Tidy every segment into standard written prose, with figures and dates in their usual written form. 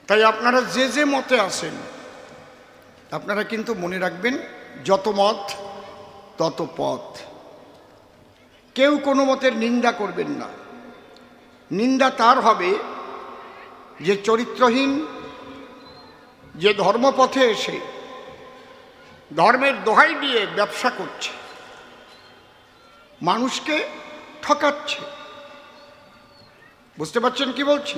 তাই আপনারা যে যে মতে আছেন আপনারা কিন্তু মনে রাখবেন, যত মত তত পথ। কেউ কোনো মতের নিন্দা করবেন না। নিন্দা তার হবে যে চরিত্রহীন, যে ধর্মপথে এসে ধর্মের দোহাই দিয়ে ব্যবসা করছে, মানুষকে ঠকাচ্ছে। বুঝতে পারছেন কি বলছি?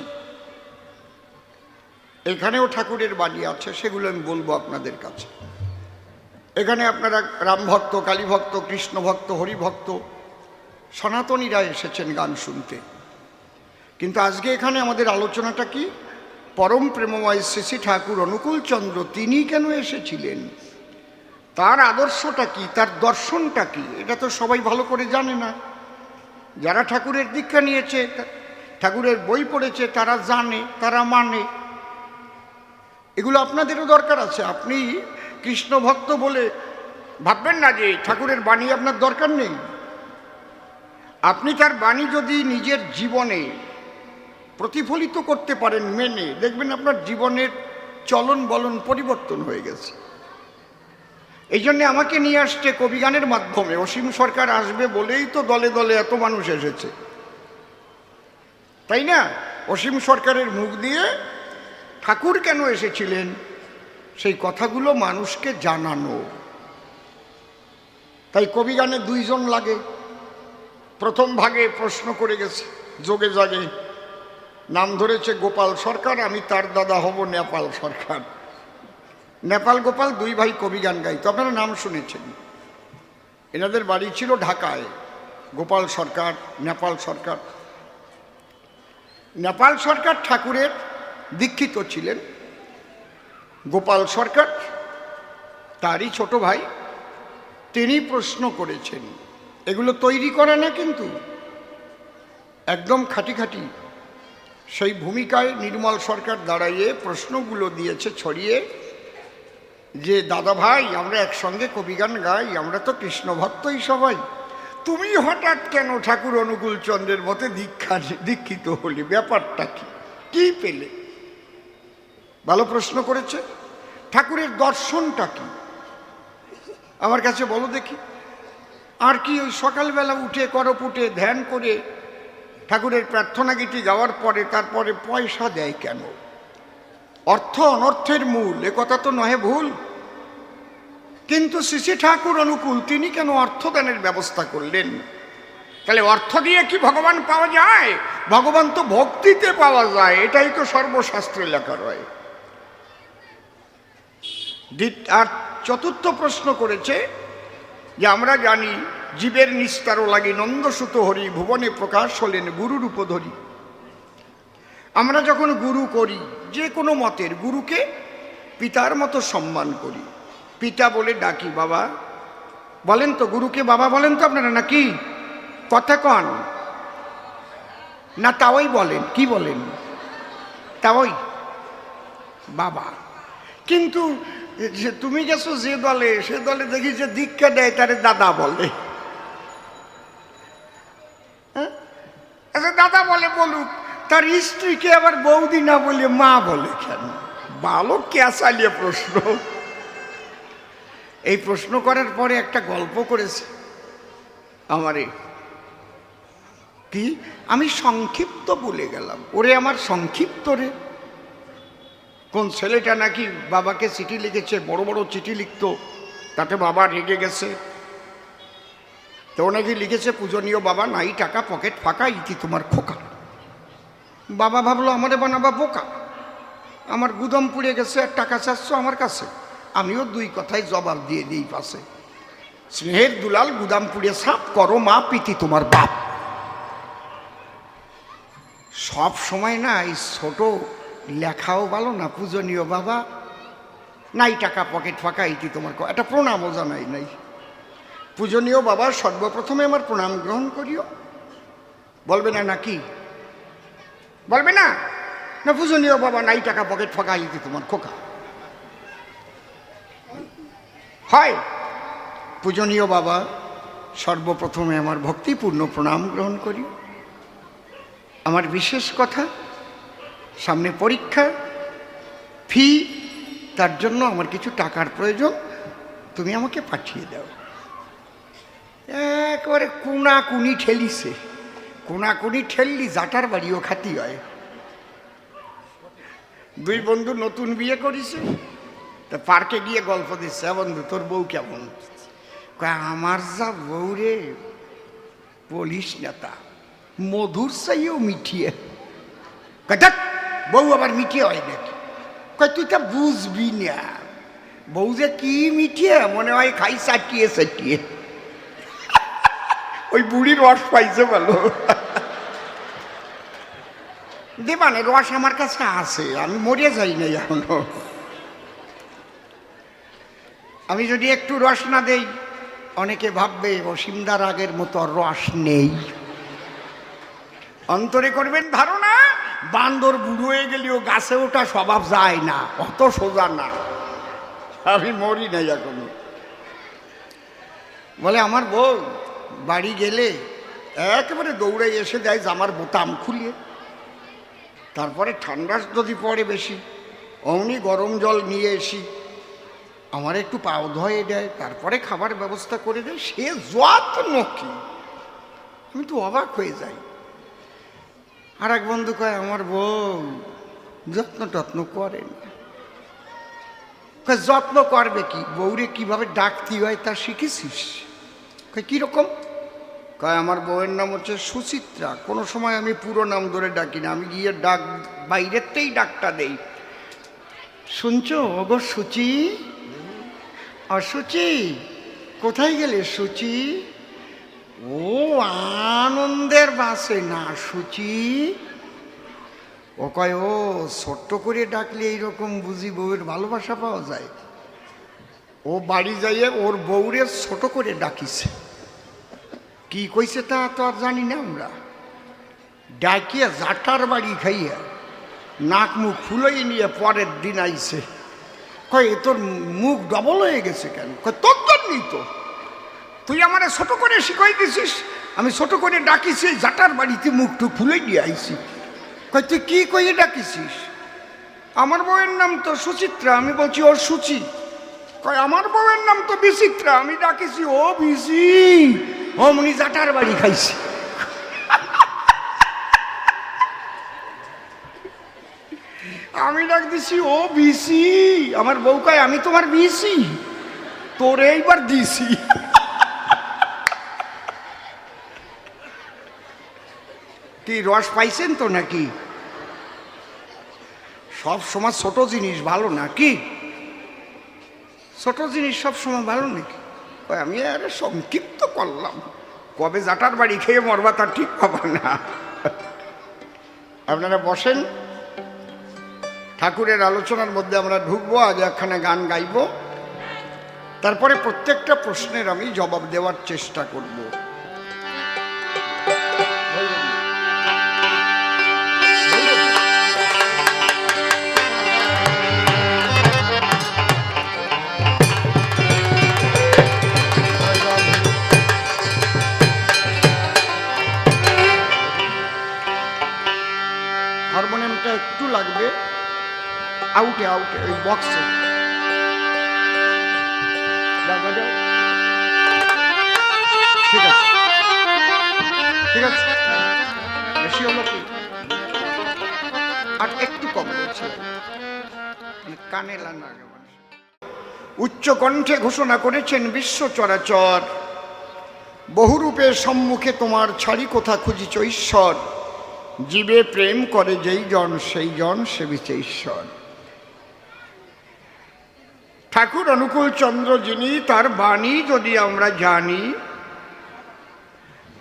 এখানেও ঠাকুরের বাণী আছে, সেগুলো আমি বলবো আপনাদের কাছে। এখানে আপনারা রামভক্ত, কালীভক্ত, কৃষ্ণভক্ত, হরিভক্ত, সনাতনীরা এসেছেন গান শুনতে। কিন্তু আজকে এখানে আমাদের আলোচনাটা কি? পরম প্রেমময় শ্রী শ্রী ঠাকুর অনুকূলচন্দ্র তিনি কেন এসেছিলেন, তার আদর্শটা কি, তার দর্শনটা কি, এটা তো সবাই ভালো করে জানে না। যারা ঠাকুরের দীক্ষা নিয়েছে, ঠাকুরের বই পড়েছে, তারা জানে, তারা মানে। এগুলো আপনাদেরও দরকার আছে। আপনি কৃষ্ণ ভক্ত বলে ভাববেন না যে ঠাকুরের বাণী আপনার দরকার নেই। আপনি তার বাণী যদি নিজের জীবনে প্রতিফলিত করতে পারেন মেনে, দেখবেন আপনার জীবনের চলন বলন পরিবর্তন হয়ে গেছে। এই জন্যে আমাকে নিয়ে আসছে কবিগানের মাধ্যমে। অসীম সরকার আসবে বলেই তো দলে দলে এত মানুষ এসেছে, তাই না? অসীম সরকারের মুখ দিয়ে ঠাকুর কেন এসেছিলেন সেই কথাগুলো মানুষকে জানানো। তাই কবিগানে দুইজন লাগে। প্রথম ভাগে প্রশ্ন করে গেছে যোগে জাগে, নাম ধরেছে গোপাল সরকার, আমি তার দাদা হব নেপাল সরকার। নেপাল গোপাল দুই ভাই কবিগান গাইতো, আপনারা নাম শুনেছেন। এনাদের বাড়ি ছিল ঢাকায়, গোপাল সরকার, নেপাল সরকার। নেপাল সরকার ঠাকুরের দীক্ষিত ছিলেন। গোপাল সরকার তারই ছোট ভাই, তিনি প্রশ্ন করেছেন। এগুলো তৈরি করে না, কিন্তু একদম খাঁটি খাঁটি সেই ভূমিকায় নির্মল সরকার দাঁড়াইয়ে প্রশ্নগুলো দিয়েছে ছড়িয়ে, যে দাদা ভাই আমরা একসঙ্গে কবিগান গাই, আমরা তো কৃষ্ণভক্তই সবাই, তুমি হঠাৎ কেন ঠাকুর অনুকূলচন্দ্রের মতে দীক্ষিত হলি, ব্যাপারটা কি, কি পেলে? ভালো প্রশ্ন করেছে। ঠাকুরের দর্শনটা কি আমার কাছে বলো দেখি। আর কি ওই সকালবেলা উঠে করপুটে ধ্যান করে ঠাকুরের প্রার্থনা গীতি গাওয়ার পরে তারপরে পয়সা দেয় কেন? অর্থ অনর্থের মূল, এ কথা তো নহে ভুল। কিন্তু শ্রী শ্রী ঠাকুর অনুকূল তিনি কেন অর্থদানের ব্যবস্থা করলেন? তাহলে অর্থ দিয়ে কি ভগবান পাওয়া যায়? ভগবান তো ভক্তিতে পাওয়া যায়, এটাই তো সর্বশাস্ত্রে লেখা রয়। আর চতুর্থ প্রশ্ন করেছে যে আমরা জানি জীবের নিস্তারও লাগি নন্দসুত হরি, ভুবনে প্রকাশ হলেন গুরুরূপ ধরি। আমরা যখন গুরু করি, যে কোনো মতের গুরুকে পিতার মতো সম্মান করি, পিতা বলে ডাকি। বাবা বলেন তো, গুরুকে বাবা বলেন তো আপনারা নাকি? কথা কন না? তাওই বলেন, কি বলেন? তাওই বাবা। কিন্তু তুমি গেছো যে দলে, সে দলে দেখি যে দীক্ষা দেয় তারে দাদা বলে। আচ্ছা দাদা বলে বলুক, তার স্ত্রীকে আবার বৌদি না বলে মা বলে কেন? ভালো ক্যাসালিয়ে প্রশ্ন। এই প্রশ্ন করার পরে একটা গল্প করেছে আমারে, কি আমি সংক্ষিপ্ত বলে গেলাম। ওরে আমার সংক্ষিপ্ত রে। কোন ছেলেটা নাকি বাবাকে চিঠি লিখেছে, বড় বড় চিঠি লিখতো, তাতে বাবা রেগে গেছে। তো নাকি লিখেছে, পূজনীয় বাবা নাই টাকা, পকেট ফাঁকা, ইতি তোমার খোকা। বাবা ভাবলো আমারে বানাবা বোকা, আমার গুদাম পুড়ে গেছে আর টাকা চাচ্ছ আমার কাছে। আমিও দুই কথায় জবাব দিয়ে দিই পাশে, স্নেহের দুলাল গুদাম পুড়ে সাপ করো মা, পিতি তোমার বাপ। সব সময় না এই ছোট লেখাও ভালো না, পূজনীয় বাবা নাই টাকা, পকেট ফাঁকা, ইতি তোমার একটা প্রণামও জানাই নাই। পূজনীয় বাবা সর্বপ্রথমে আমার প্রণাম গ্রহণ করিও, বলবে না নাকি? বলবে না? না পূজনীয় বাবা নাই টাকা, পকেট ফাঁকা, ইতি তোমার খোকা। হয় পূজনীয় বাবা সর্বপ্রথমে আমার ভক্তিপূর্ণ প্রণাম গ্রহণ করি। আমার বিশেষ কথা, সামনে পরীক্ষা, ফি, তার জন্য আমার কিছু টাকার প্রয়োজন, তুমি আমাকে পাঠিয়ে দাও। একেবারে কুনাকুনি ঠেলিছে। কুনাকুনি ঠেললি জাটার বাড়িও খাতি হয়। দুই বন্ধু নতুন বিয়ে করেছে, তা পার্কে গিয়ে গল্প দিচ্ছে, বন্ধু তোর বউ কেমন? আমার যা বউ রে, পুলিশ নেতা, মধুর চাইও মিঠিয়ে। বউ আবার মিঠিয়ে হয় নাকি? তুই তা বুঝবি না, বউ যে কি মিঠিয়ে, মনে হয় খাই চাটিয়ে চাটিয়ে। ওই বুড়ির রস পাইছে ভালো। দেবানে রস আমার কাছে আছে, আমি মরে যাই নাই এখনো। আমি যদি একটু রস না দেই, অনেকে ভাববে অসীমদার আগের মতো রস নেই। অন্তরে করবেন ধারণা, বান্দর বুড়ো হয়ে গেলেও গাছে ওঠা স্বভাব যায় না, অত সোজা না। আমি মরি নাই এখনো। বলে আমার বউ বাড়ি গেলে একেবারে দৌড়ে এসে যায় জামার বোতাম খুলিয়ে, তারপরে ঠান্ডা যদি পড়ে বেশি, অমনি গরম জল নিয়ে এসি, আমার একটু পাও ধয়ে দেয়, তারপরে খাবার ব্যবস্থা করে দেয়। সে যত্ন কি, আমি তো অবাক হয়ে যাই। আর এক বন্ধু কয় আমার বউ যত্ন টত্ন করে না। যত্ন করবে কি, বউরে কিভাবে ডাকতে হয় তা শিখেছিস? কিরকম? কয় আমার বউয়ের নাম হচ্ছে সুচিত্রা, কোনো সময় আমি পুরো নাম ধরে ডাকি না, আমি গিয়ে ডাক বাইরেতেই ডাকটা দেই। শুনছো ওগো সুচি, অসুচি কোথায় গেলে সুচি? ও আনন্দের বাসে না সুচি। ও কয় ও ছোট্ট করে ডাকলে এইরকম বুঝি বউয়ের ভালোবাসা পাওয়া যায়। ও বাড়ি যাইয়ে ওর বউরে ছোট করে ডাকিছে। কি কইছে তা তো আর জানি না আমরা। ডাকিয়া জাটার বাড়ি খাইয়া নাক মুখ ফুলাই নিয়ে পরের দিন আইছে। কয় তোর মুখ ডবল হয়ে গেছে কেন? কয় তোর জন্যই তো, তুই আমার ছোট করে শিখাই দিছিস, আমি ছোট করে ডাকিছি, জাটার বাড়িতে মুখটু ফুলাই দিয়ে আইছি। কয় তুই কি কইয়ে ডাকিছিস? আমার বউয়ের নাম তো সুচিত্রা, আমি বলছি ওর সুচি। কয় আমার বউয়ের নাম তো বিচিত্রা, আমি ডাকিছি ও বিচি। অমনি জাটার বাড়ি খাইছি। আমি ডাক দিছি ও বিসি, আমার বউ কয় আমি তোমার বিসি, তোরে এইবার দিছি। কি রস পাইছেন তো নাকি? সব সময় ছোট জিনিস ভালো না কি? ছোট জিনিস সব সময় ভালো নাকি? আমি আরে সংক্ষিপ্ত করলাম, কবে জাটার বাড়ি খেয়ে মরবা তার ঠিক পাবা না। আপনারা বসেন, ঠাকুরের আলোচনার মধ্যে আমরা ঢুকবো। আগে একখানা গান গাইব, তারপরে প্রত্যেকটা প্রশ্নের আমি জবাব দেওয়ার চেষ্টা করব। হারমোনিয়ামটা একটু লাগবে, আউটে আউটে ওই বক্সে। ঠিক আছে ঠিক আছে, বেশি হলো কি? আর একটু কম হচ্ছে, কানে লাগা। উচ্চ কণ্ঠে ঘোষণা করেছেন বিশ্ব চরাচর, বহুরূপের সম্মুখে তোমার ছাড়ি কোথা খুঁজিছ ঈশ্বর। জীবে প্রেম করে যেই জন সেই জন সেবিছে ঈশ্বর। ঠাকুর অনুকূল চন্দ্র যিনি, তার বাণী যদি আমরা জানি,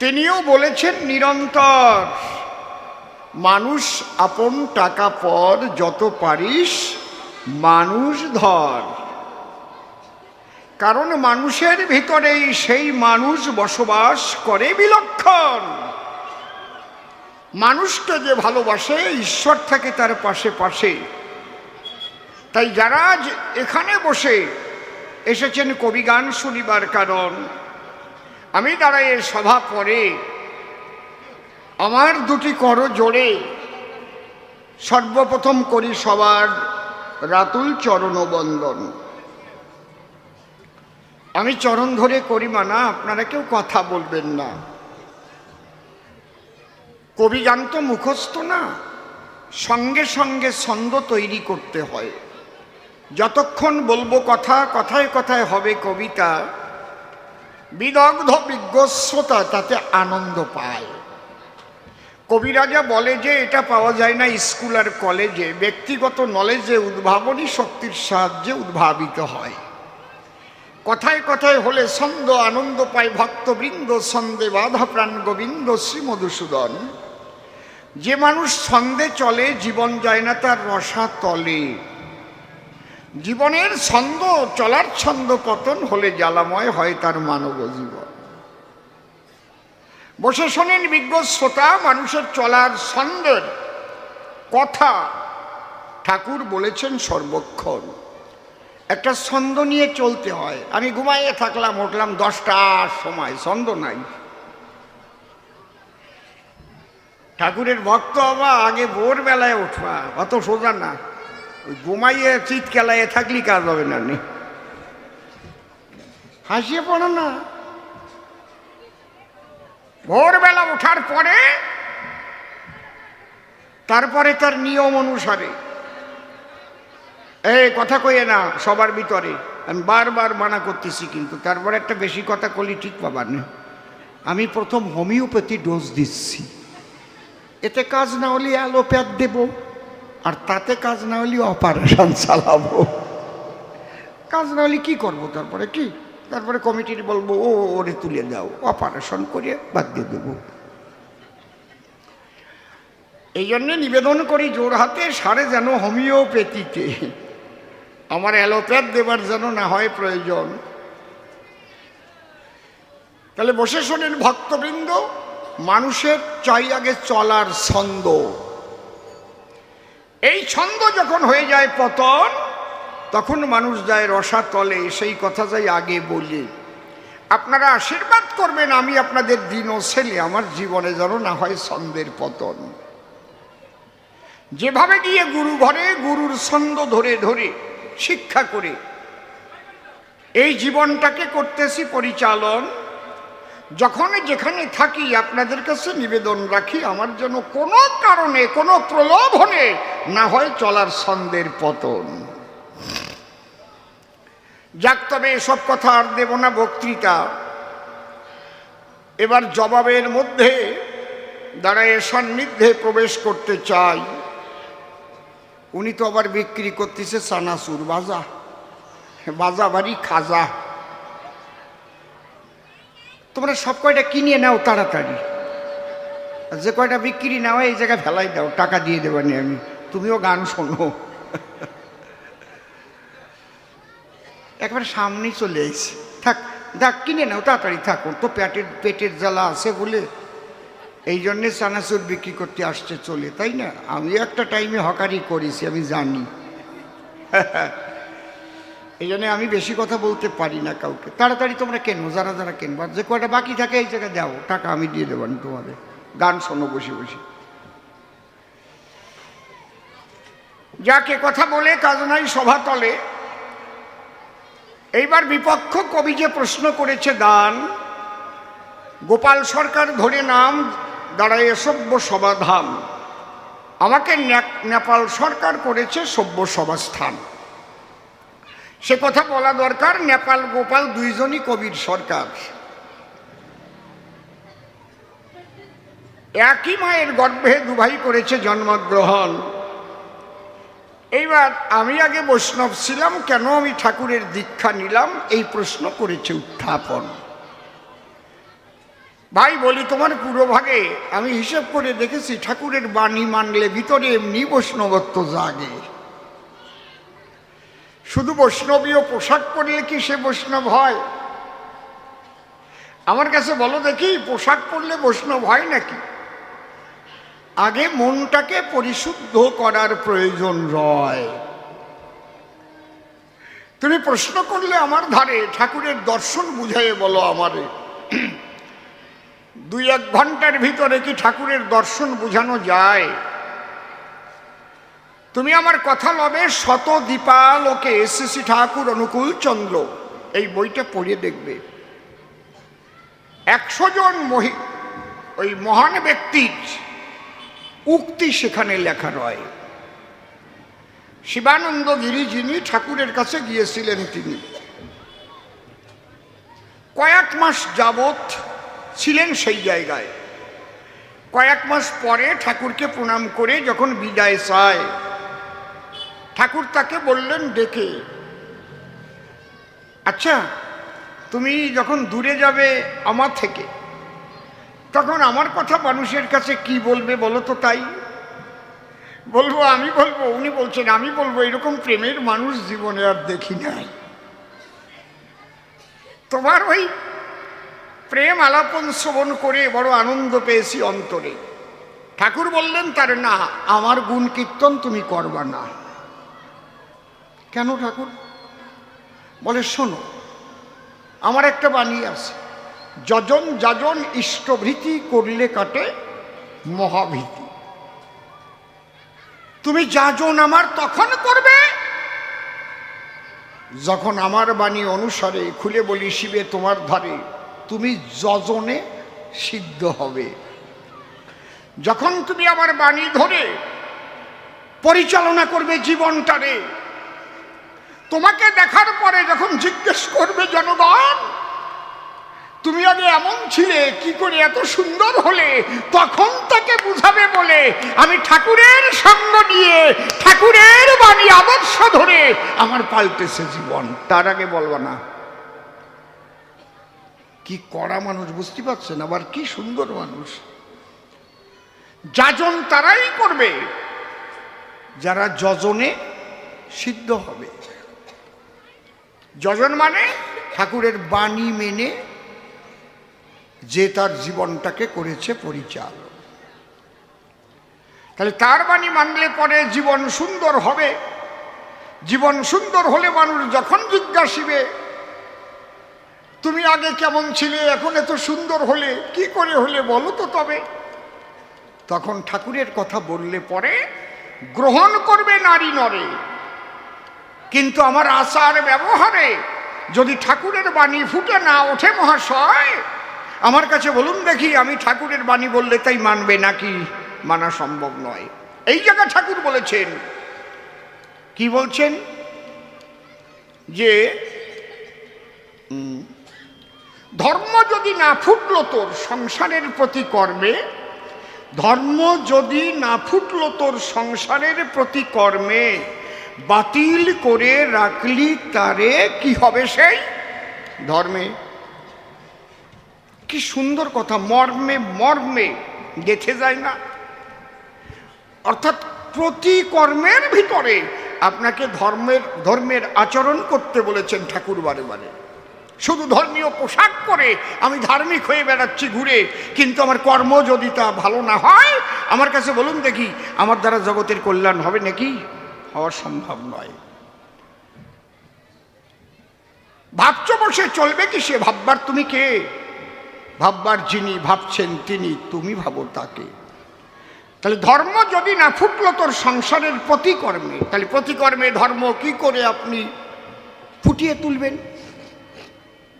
তিনিও বলেছেন নিরন্তর, মানুষ আপন টাকা পর, যত পারিস মানুষ ধর। কারণ মানুষের ভিতরেই সেই মানুষ বসবাস করে বিলক্ষণ। মানুষকে যে ভালোবাসে, ঈশ্বর থাকে তার পাশে পাশে। তাই যারা এখানে বসে এসেছেন কবি গান শুনিবার কারণ, আমি দাঁড়াই সভা পরে আমার দুটি কর জোড়ে সর্বপ্রথম করি সবার রাতুল চরণ বন্দন। আমি চরণ ধরে করি মানা, আপনারা কেউ কথা বলবেন না। কবি গান তো মুখস্থ না, সঙ্গে সঙ্গে ছন্দ তৈরি করতে হয়। যতক্ষণ বলবো কথা, কথায় কথায় হবে কবিতা, বিদগ্ধ বিজ্ঞ শ্রোতা তাতে আনন্দ পায়। কবিরাজা বলে যে এটা পাওয়া যায় না স্কুল আর কলেজে, ব্যক্তিগত নলেজে উদ্ভাবনী শক্তির সাহায্যে উদ্ভাবিত হয়। কথায় কথায় হলে ছন্দ আনন্দ পায় ভক্তবৃন্দ, ছন্দে বাধা প্রাণ গোবিন্দ শ্রী মধুসূদন। যে মানুষ ছন্দে চলে জীবন যায় না তার রসা তলে। জীবনের ছন্দ, চলার ছন্দ পতন হলে জ্বালাময় হয় তার মানব জীবন। বসে শোনেন বিজ্ঞ শ্রোতা, মানুষের চলার ছন্দের কথা ঠাকুর বলেছেন সর্বক্ষণ। একটা ছন্দ নিয়ে চলতে হয়। আমি ঘুমাইয়ে থাকলাম, উঠলাম 10টার সময়, ছন্দ নাই। ঠাকুরের ভক্ত হবা আগে ভোরবেলায় উঠবা, অত সোজা না। ওই ঘুমাইয়ে চিৎ খেলাইয়ে থাকলি কাজ হবে না। হাসিয়ে পড়ো না। ভোরবেলা ওঠার পরে তারপরে তার নিয়ম অনুসারে, এই কথা কইয়ে না সবার ভিতরে, আমি বারবার মানা করতেছি, কিন্তু তারপরে একটা বেশি কথা কলি ঠিক পাবার না। আমি প্রথম হোমিওপ্যাথি ডোজ দিচ্ছি, এতে কাজ না হলে অ্যালোপ্যাথ দেব, আর তাতে কাজ না হলে অপারেশন চালাবো। কাজ না হলে কি করবো? তারপরে কমিটির বলবো ও ওরে তুলে দাও, অপারেশন করে বাদ দিয়ে দেবো। এই জন্যে নিবেদন করি জোর হাতে সারে যেন হোমিওপ্যাথিতে, আমার অ্যালোপ্যাথ দেবার যেন না হয় প্রয়োজন। তাহলে বসে শোনেন ভক্তবৃন্দ, মানুষের চাই আগে চলার ছন্দ। এই ছন্দ যখন হয়ে যায় পতন, তখন মানুষ যায় রসাতলে। সেই কথা যাই আগে বলি। আপনারা আশীর্বাদ করবেন আমি আপনাদের দিন ও ছেলে, আমার জীবনে যেন না হয় ছন্দের পতন। যেভাবে গিয়ে গুরু ঘরে গুরুর ছন্দ ধরে ধরে শিক্ষা করে এই জীবনটাকে করতেছি পরিচালন, যখন যেখানে থাকি আপনাদের কাছে নিবেদন রাখি, আমার যেন কোনো কারণে কোনো প্রলোভনে না হয় চলার ছন্দের পতন। যাক, তবে এসব কথা আর দেব না বক্তৃতা। এবার জবাবের মধ্যে দাঁড়ায় সান্নিধ্যে প্রবেশ করতে চাই। উনি তো আবার বিক্রি করতেছে চানাচুর বাজা, বাজা বাড়ি খাজা। তোমরা সব কয়টা কিনে নাও তাড়াতাড়ি, যে কয়টা বিক্রি নাও এই জায়গায় ফেলাই দাও, টাকা দিয়ে দেবানি আমি, তুমিও গান শোনো। একবার সামনেই চলে এসেছি, থাক কিনে নাও তাড়াতাড়ি, থাকো তো, পেটের জ্বালা আছে বলে এই জন্যে চানাচুর বিক্রি করতে আসছে চলে, তাই না? আমি একটা টাইমে হকারি করেছি, আমি জানি। এই জন্য আমি বেশি কথা বলতে পারি না কাউকে। তাড়াতাড়ি তোমরা কেনো, যারা যারা কেনবা, যে কয়টা বাকি থাকে এই জায়গায় দাও, টাকা আমি দিয়ে দেবান তোমাদের, গান শোনো বসে বসে। যাকে কথা বলে কাজ নাই সভাতলে। এইবার বিপক্ষ কবি যে প্রশ্ন করেছে দান, গোপাল সরকার ধরে নাম দাঁড়ায় সভ্য সভাধাম। আমাকে নেপাল সরকার করেছে সভ্য সভাস্থান। সে কথা বলা দরকার। নেপাল গোপাল দুইজনই কবির সরকার। একই মায়ের গর্ভে দুভাই করেছে জন্মগ্রহণ। এইবার আমি আগে বৈষ্ণব ছিলাম, কেন আমি ঠাকুরের দীক্ষা নিলাম, এই প্রশ্ন করেছে উত্থাপন। ভাই বলি, তোমার পুরোভাগে আমি হিসেব করে দেখেছি ঠাকুরের বাণী মানলে ভিতরে এমনি বৈষ্ণবত্ব জাগে। শুধু বৈষ্ণবীয় পোশাক পরলে কি সে বৈষ্ণব হয়? আমার কাছে বলো দেখি, পোশাক পরলে বৈষ্ণব হয় নাকি? আগে মনটাকে পরিশুদ্ধ করার প্রয়োজন রয়। তুমি প্রশ্ন করলে আমার ধারে, ঠাকুরের দর্শন বুঝাইয়ে বলো আমারে। 2-1 ঘন্টার ভিতরে কি ঠাকুরের দর্শন বুঝানো যায়? তুমি আমার কথা লবে শত দীপালোকে শ্রী শ্রী ঠাকুর অনুকূল চন্দ্র এই বইটা পড়িয়ে দেখবে। 100 জন ওই মহান ব্যক্তির উক্তি সেখানে লেখা রয়। শিবানন্দ গিরি যিনি ঠাকুরের কাছে গিয়েছিলেন, তিনি কয়েক মাস যাবৎ ছিলেন সেই জায়গায়। কয়েক মাস পরে ঠাকুরকে প্রণাম করে যখন বিদায় চায়, ঠাকুর তাকে বললেন ডেকে, আচ্ছা তুমি যখন দূরে যাবে আমার থেকে, তখন আমার কথা মানুষের কাছে কি বলবে বলো তো? তাই বলবো, আমি বলবো? উনি বলছেন আমি বলবো, এরকম প্রেমের মানুষ জীবনে আর দেখি নাই। তোমার ওই প্রেম আলাপন শ্রবণ করে বড় আনন্দ পেয়েছি অন্তরে। ঠাকুর বললেন তার, না, আমার গুণ কীর্তন তুমি করবা না। কেন ঠাকুর? বলে শোনো, আমার একটা বাণী আছে, যজন যাজন ইষ্টভৃতি করলে কাটে মহাভীতি। তুমি যাজন আমার তখন করবে যখন আমার বাণী অনুসারে, খুলে বলি শিবে তোমার ধারে, তুমি যজনে সিদ্ধ হবে। যখন তুমি আমার বাণী ধরে পরিচালনা করবে জীবনটারে, তোমাকে দেখার পরে যখন জিজ্ঞেস করবে জনগণ তুমি আগে এমন ছিলে, কি করে এত সুন্দর হলে, তখন তাকে বুঝাবে বলে আমি ঠাকুরের সঙ্গ নিয়ে ঠাকুরের বাণী আদর্শ ধরে আমার পাল্টেছে জীবন। তার আগে বলবা না। কি কড়া মানুষ, বুঝতে পারছেন? আবার কি সুন্দর মানুষ। যাজন তারাই করবে যারা যজনে সিদ্ধ হবে। যজন মানে ঠাকুরের বাণী মেনে যে তার জীবনটাকে করেছে পরিচালনা। তাহলে তার বাণী মানলে পরে জীবন সুন্দর হবে। জীবন সুন্দর হলে মানুষ যখন জিজ্ঞাসিবে তুমি আগে কেমন ছিলে, এখন এত সুন্দর হলে, কি করে হলে বলো তো তবে, তখন ঠাকুরের কথা বললে পরে গ্রহণ করবে নারী নরে। কিন্তু আমার আচার ব্যবহারে যদি ঠাকুরের বাণী ফুটে না ওঠে মহাশয়, আমার কাছে বলুন দেখি, আমি ঠাকুরের বাণী বললে তাই মানবে নাকি? মানা সম্ভব নয়। এই জায়গায় ঠাকুর বলেছেন, কি বলছেন, যে ধর্ম যদি না ফুটলো তোর সংসারের প্রতি কর্মে, ধর্ম যদি না ফুটলো তোর সংসারের প্রতি কর্মে, বাতিল করে রাখলি তারে কি হবে সেই ধর্মে। কি সুন্দর কথা, মর্মে মর্মে গেঁথে যায় না? অর্থাৎ প্রতি কর্মের ভিতরে আপনাকে ধর্মের আচরণ করতে বলেছেন ঠাকুর বারে বারে। শুধু ধর্মীয় পোশাক পরে আমি ধার্মিক হয়ে বেড়াচ্ছি ঘুরে, কিন্তু আমার কর্ম যদি তা ভালো না হয়, আমার কাছে বলুন দেখি আমার দ্বারা জগতের কল্যাণ হবে নাকি? হওয়া সম্ভব নয়। ভাবছ বসে চলবে কি সে? ভাববার তুমি কে? ভাববার যিনি ভাবছেন তিনি, তুমি ভাবো তাকে। তাহলে ধর্ম যদি না ফুটলো তোর সংসারের প্রতিকর্মে, তাহলে প্রতিকর্মে ধর্ম কি করে আপনি ফুটিয়ে তুলবেন?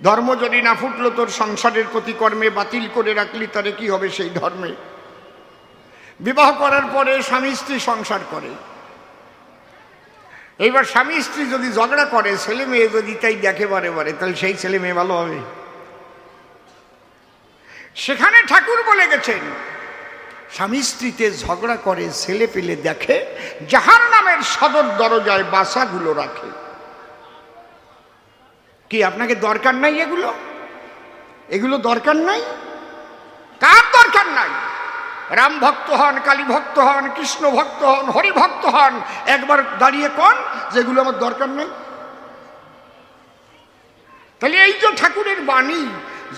ধর্ম যদি না ফুটলো তোর সংসারের প্রতিকর্মে, বাতিল করে রাখলি তারে কি হবে সেই ধর্মে? বিবাহ করার পরে স্বামী স্ত্রী সংসার করে, এইবার স্বামী স্ত্রী যদি ঝগড়া করে, ছেলে মেয়ে যদি তাই দেখে বারে বারে, তাহলে সেই ছেলে মেয়ে ভালো হবে? সেখানে ঠাকুর বলে গেছেন, স্বামী স্ত্রীতে ঝগড়া করে, ছেলে পেলে দেখে, জাহান্নামের সদর দরজায় বাসাগুলো রাখে। কি আপনাকে দরকার নাই এগুলো? এগুলো দরকার নাই? কার দরকার নাই? রাম ভক্ত হন, কালী ভক্ত হন, কৃষ্ণ ভক্ত হন, হরি ভক্ত হন, একবার দাঁড়িয়ে কোন যেগুলো আমার দরকার নেই। তাহলে এই যে ঠাকুরের বাণী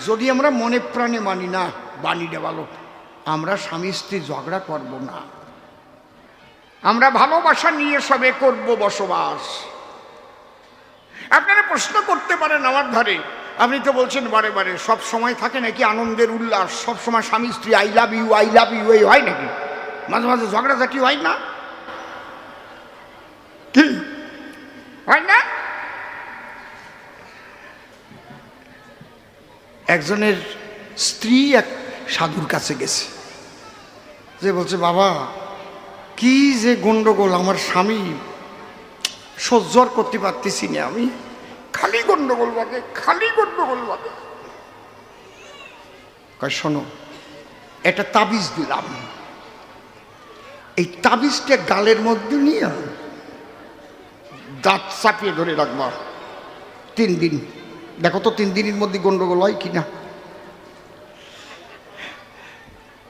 যদি আমরা মনে প্রাণে মানি না, বাণীটা ভালো, আমরা স্বামী স্ত্রী ঝগড়া করব না, আমরা ভালোবাসা নিয়ে সবে করব বসবাস। আপনারা প্রশ্ন করতে পারেন আমার ধারে, আপনি তো বলছেন বারে বারে, সব সময় থাকে নাকি আনন্দের উল্লাস? সব সময় স্বামী স্ত্রী আই লাভ ইউ এই হয় নাকি? মাঝে মাঝে ঝগড়াঝাটি হয় না? হয় না? একজনের স্ত্রী এক সাধুর কাছে গেছে, যে বলছে, বাবা কি যে গন্ডগোল, আমার স্বামী সহ্য করতে পারতেছি না, আমি খালি গন্ডগোল বাদে, খালি গন্ডগোল বাদে। কয়, শোনো, একটা তাবিজ দিলাম, এই তাবিজটা গালের মধ্যে নিয়ে দাঁত চাপিয়ে ধরে রাখবা 3 দিন, দেখো তো 3 দিনের মধ্যে গন্ডগোল হয় কিনা।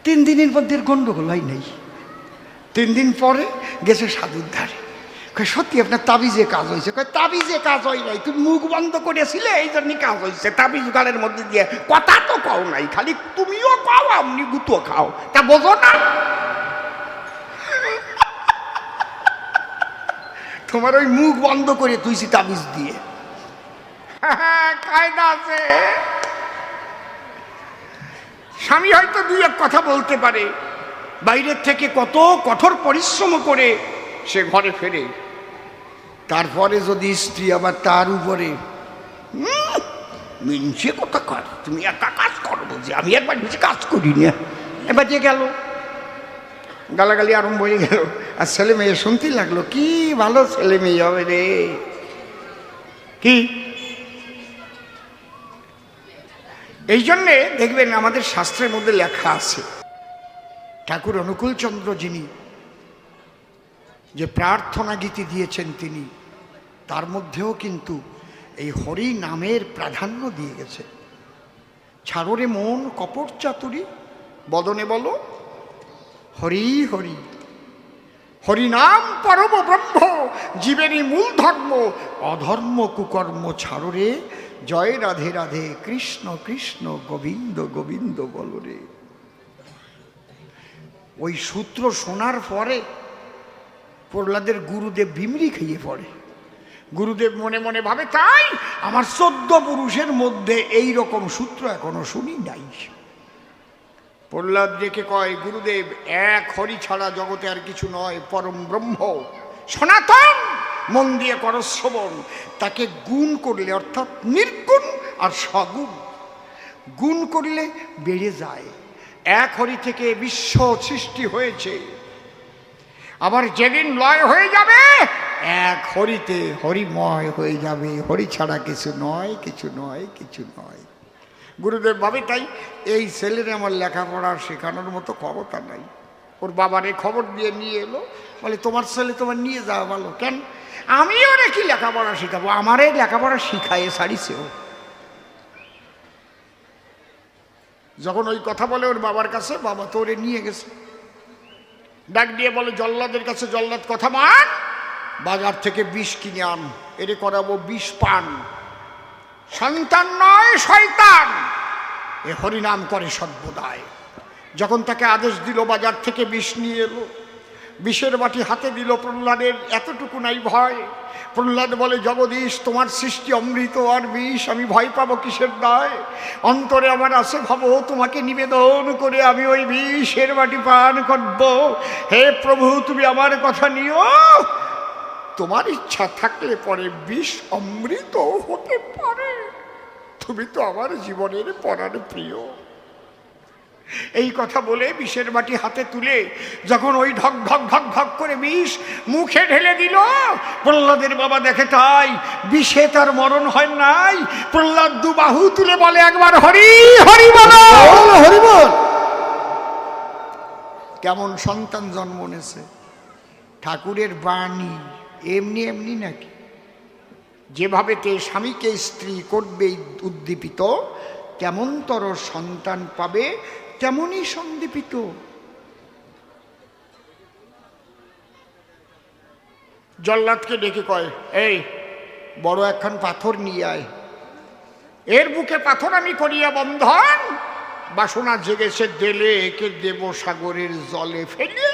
3 দিনের মধ্যে গন্ডগোল হয় নাই। 3 দিন পরে গেছে সাধুর ধারে, সত্যি আপনার তাবিজে কাজ হয়েছে? তাবিজে কাজ হয় নাই, তুমি মুখ বন্ধ করেছিলে এই জন্য কাজ হয়েছে। তাবিজ গালের মধ্যে দিয়ে কথা তো কও নাই, খালি তুমিও খাও আপনি গুতো খাও, তা বোঝো না? তোমার ওই মুখ বন্ধ করে তুইছি তাবিজ দিয়ে। কায়দা আছে। স্বামী হয়তো 2 কথা বলতে পারে, বাইরের থেকে কত কঠোর পরিশ্রম করে সে ঘরে ফেরে, তারপরে যদি স্ত্রী আবার তার উপরে মিনছে কথা কর, তুমি একা কাজ করবো, যে আমি একবার বেশি কাজ করি না, এবার যে গেল গালাগালি আরম্ভ হয়ে গেল। আর ছেলে মেয়ে শুনতেই লাগলো, কি ভালো ছেলে মেয়ে হবে রে। কি এই জন্যে দেখবেন আমাদের শাস্ত্রের মধ্যে লেখা আছে, ঠাকুর অনুকূলচন্দ্র যিনি যে প্রার্থনা গীতি দিয়েছেন, তিনি তার মধ্যেও কিন্তু এই হরি নামের প্রাধান্য দিয়ে গেছে। ছাড়ো রে মন কপট চাতুরি, বদনে বলো হরি হরি। হরি নাম পরম ব্রহ্ম, জীবেরই মূল ধর্ম, অধর্ম কুকর্ম ছাড়ো রে, জয় রাধে রাধে, কৃষ্ণ কৃষ্ণ গোবিন্দ গোবিন্দ বলো রে। ওই সূত্র শোনার পরে প্রহ্লাদের গুরুদেব বিমরি খেয়ে পড়ে। গুরুদেব মনে মনে ভাবে, তাই আমার 14 পুরুষের মধ্যে এই রকম সূত্র এখনো শুনি নাই। প্রহ্লাদ রেখে কয়, গুরুদেব, এক হরি ছাড়া জগতে আর কিছু নয়, পরম ব্রহ্ম সনাতন, মন দিয়ে করো শ্রবণ। তাকে গুণ করলে, অর্থাৎ নির্গুণ আর সগুণ, গুণ করলে বেড়ে যায়। এক হরি থেকে বিশ্ব সৃষ্টি হয়েছে, আবার যেদিন লয় হয়ে যাবে এক হরিতে হরিময় হয়ে যাবে। হরি ছাড়া কিছু নয়, কিছু নয়, কিছু নয়। গুরুদেব ভাবে, তাই এই ছেলের আমার লেখাপড়া শেখানোর মতো ক্ষমতা নাই। ওর বাবারে খবর দিয়ে নিয়ে এলো, বলে তোমার ছেলে তোমার নিয়ে যাওয়া ভালো। কেন? আমি ওরে কি লেখাপড়া শিখাবো, আমারে লেখাপড়া শিখায় সারিছে ও। যখন ওই কথা বলে ওর বাবার কাছে, বাবা তো ওরে নিয়ে গেছে, ডাক দিয়ে বলে, জল্লাদের কাছে জল্লাদ কথা মান, বাজার থেকে বিষ কিনে আন, এরে করাবো বিষ পান। সন্তান নয় শয়তান, এ হরিনাম করে সর্বদাই। যখন তাকে আদেশ দিল, বাজার থেকে বিষ নিয়ে এলো, বিষের বাটি হাতে দিল প্রহ্লাদের, এতটুকু নাই ভয়। প্রহ্লাদ বলে, জগদীশ তোমার সৃষ্টি অমৃত আর বিষ, আমি ভয় পাবো কিসের দায়? অন্তরে আমার আছে ভাবো, তোমাকে নিবেদন করে আমি ওই বিষের বাটি পান করব। হে প্রভু, তুমি আমার কথা নিও, তোমার ইচ্ছা থাকলে পরে বিষ অমৃত হতে পারে। তুমি তো আমার জীবনের পরাণ প্রিয়। এই কথা বলে বিষের বাটি হাতে তুলে যখন ওই ঢক ঢক ঢক ঢক করে বিষ মুখে ঢেলে দিল, প্রহ্লাদের বাবা দেখে তাই বিষে তার মরণ হয় নাই। প্রহ্লাদ 2 বাহু তুলে বলে, একবার হরি হরি বল, হরি বল। কেমন সন্তান জন্ম নিয়েছে! ঠাকুরের বাণী এমনি এমনি নাকি? যেভাবে তে স্বামীকে স্ত্রী করবে উদ্দীপিত, কেমনতর সন্তান পাবে তেমনই সন্দীপিত। জল্লাদকে ডেকে কয়, এই বড় একখান পাথর নিয়ে আয়, এর বুকে পাথর আমি করিয়া বন্ধন, বাসনা জেগেছে দেলে, একে দেব সাগরের জলে ফেলে,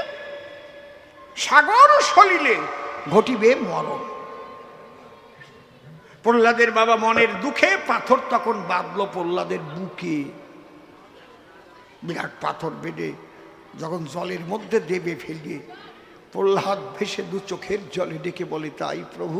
সাগর সলিলে ঘটিবে মরণ। প্রহ্লাদের বাবা মনের দুঃখে পাথর তখন বাঁধল প্রহ্লাদের বুকে, বিরাট পাথর বেঁধে যখন জলের মধ্যে দেবে ফেলে, প্রহ্লাদ ভেসে 2 চোখের জলে ডেকে বলে, তাই প্রভু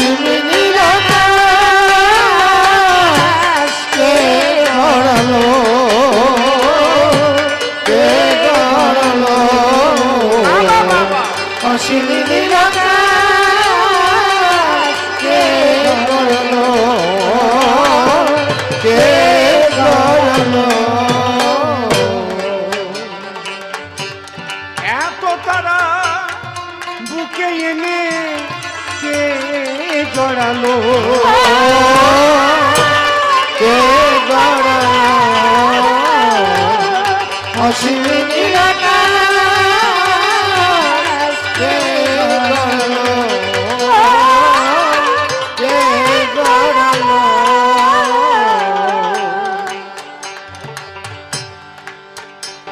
অসীমিনীর আকাশ কে গড়ালো, কে গড়ালো, অসীমিনীর আকাশ কে গড়ালো, কে গড়ালো। এত তারা বুকে এনে কে জড়ালো, কে গড়ালো, অসীমিনীর আকাশ কে গড়ালো, কে গড়ালো।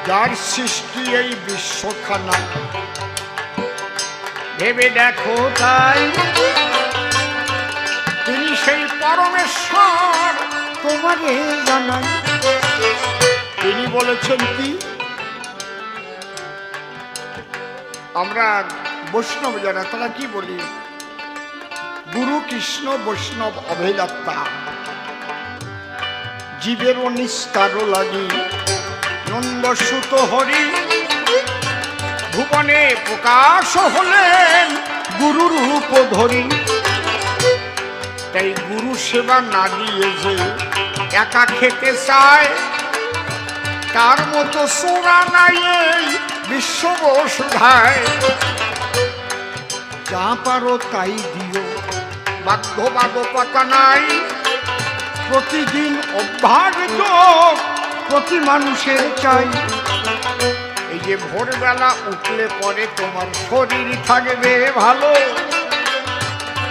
যার সৃষ্টি এই বিশ্বখানা ভেবে দেখো তাই, তিনি সেই পরমেশ্বর তোমারে জানাই। তিনি বলেছেন কি, আমরা বৈষ্ণব যারা তারা কি বলি, গুরু কৃষ্ণ বৈষ্ণব অভেদাত্মা, জীবের নিস্তার লাগি নন্দসুত হরি, ভুবনে প্রকাশ হলেন গুরু রূপ ধরি। তাই গুরু সেবা না দিয়ে যে একা খেতে চায়, তার মতো সোনা নাই এই বিশ্ব বসুধায়। যা পারো তাই দিও, বাধ্যবাধকতা নাই, প্রতিদিন অভ্যাস যোগ প্রতি মানুষের চাই। এই যে ভোরবেলা উঠলে পরে তোমার শরীর থাকবে ভালো,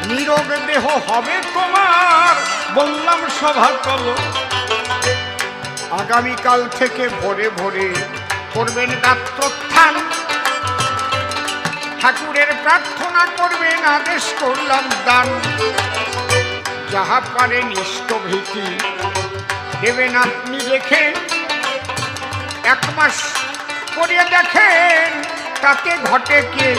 নিরোগ দেহ হবে তোমার, বললাম সভা চলো। আগামীকাল থেকে ভোরে ভোরে করবেন গাত্রোত্থান, ঠাকুরের প্রার্থনা করবেন, আদেশ করলাম দান। যাহা পারেন ইষ্টভীতি দেবেন আপনি রেখে, 1 মাস করে দেখেন তাতে ঘটে কে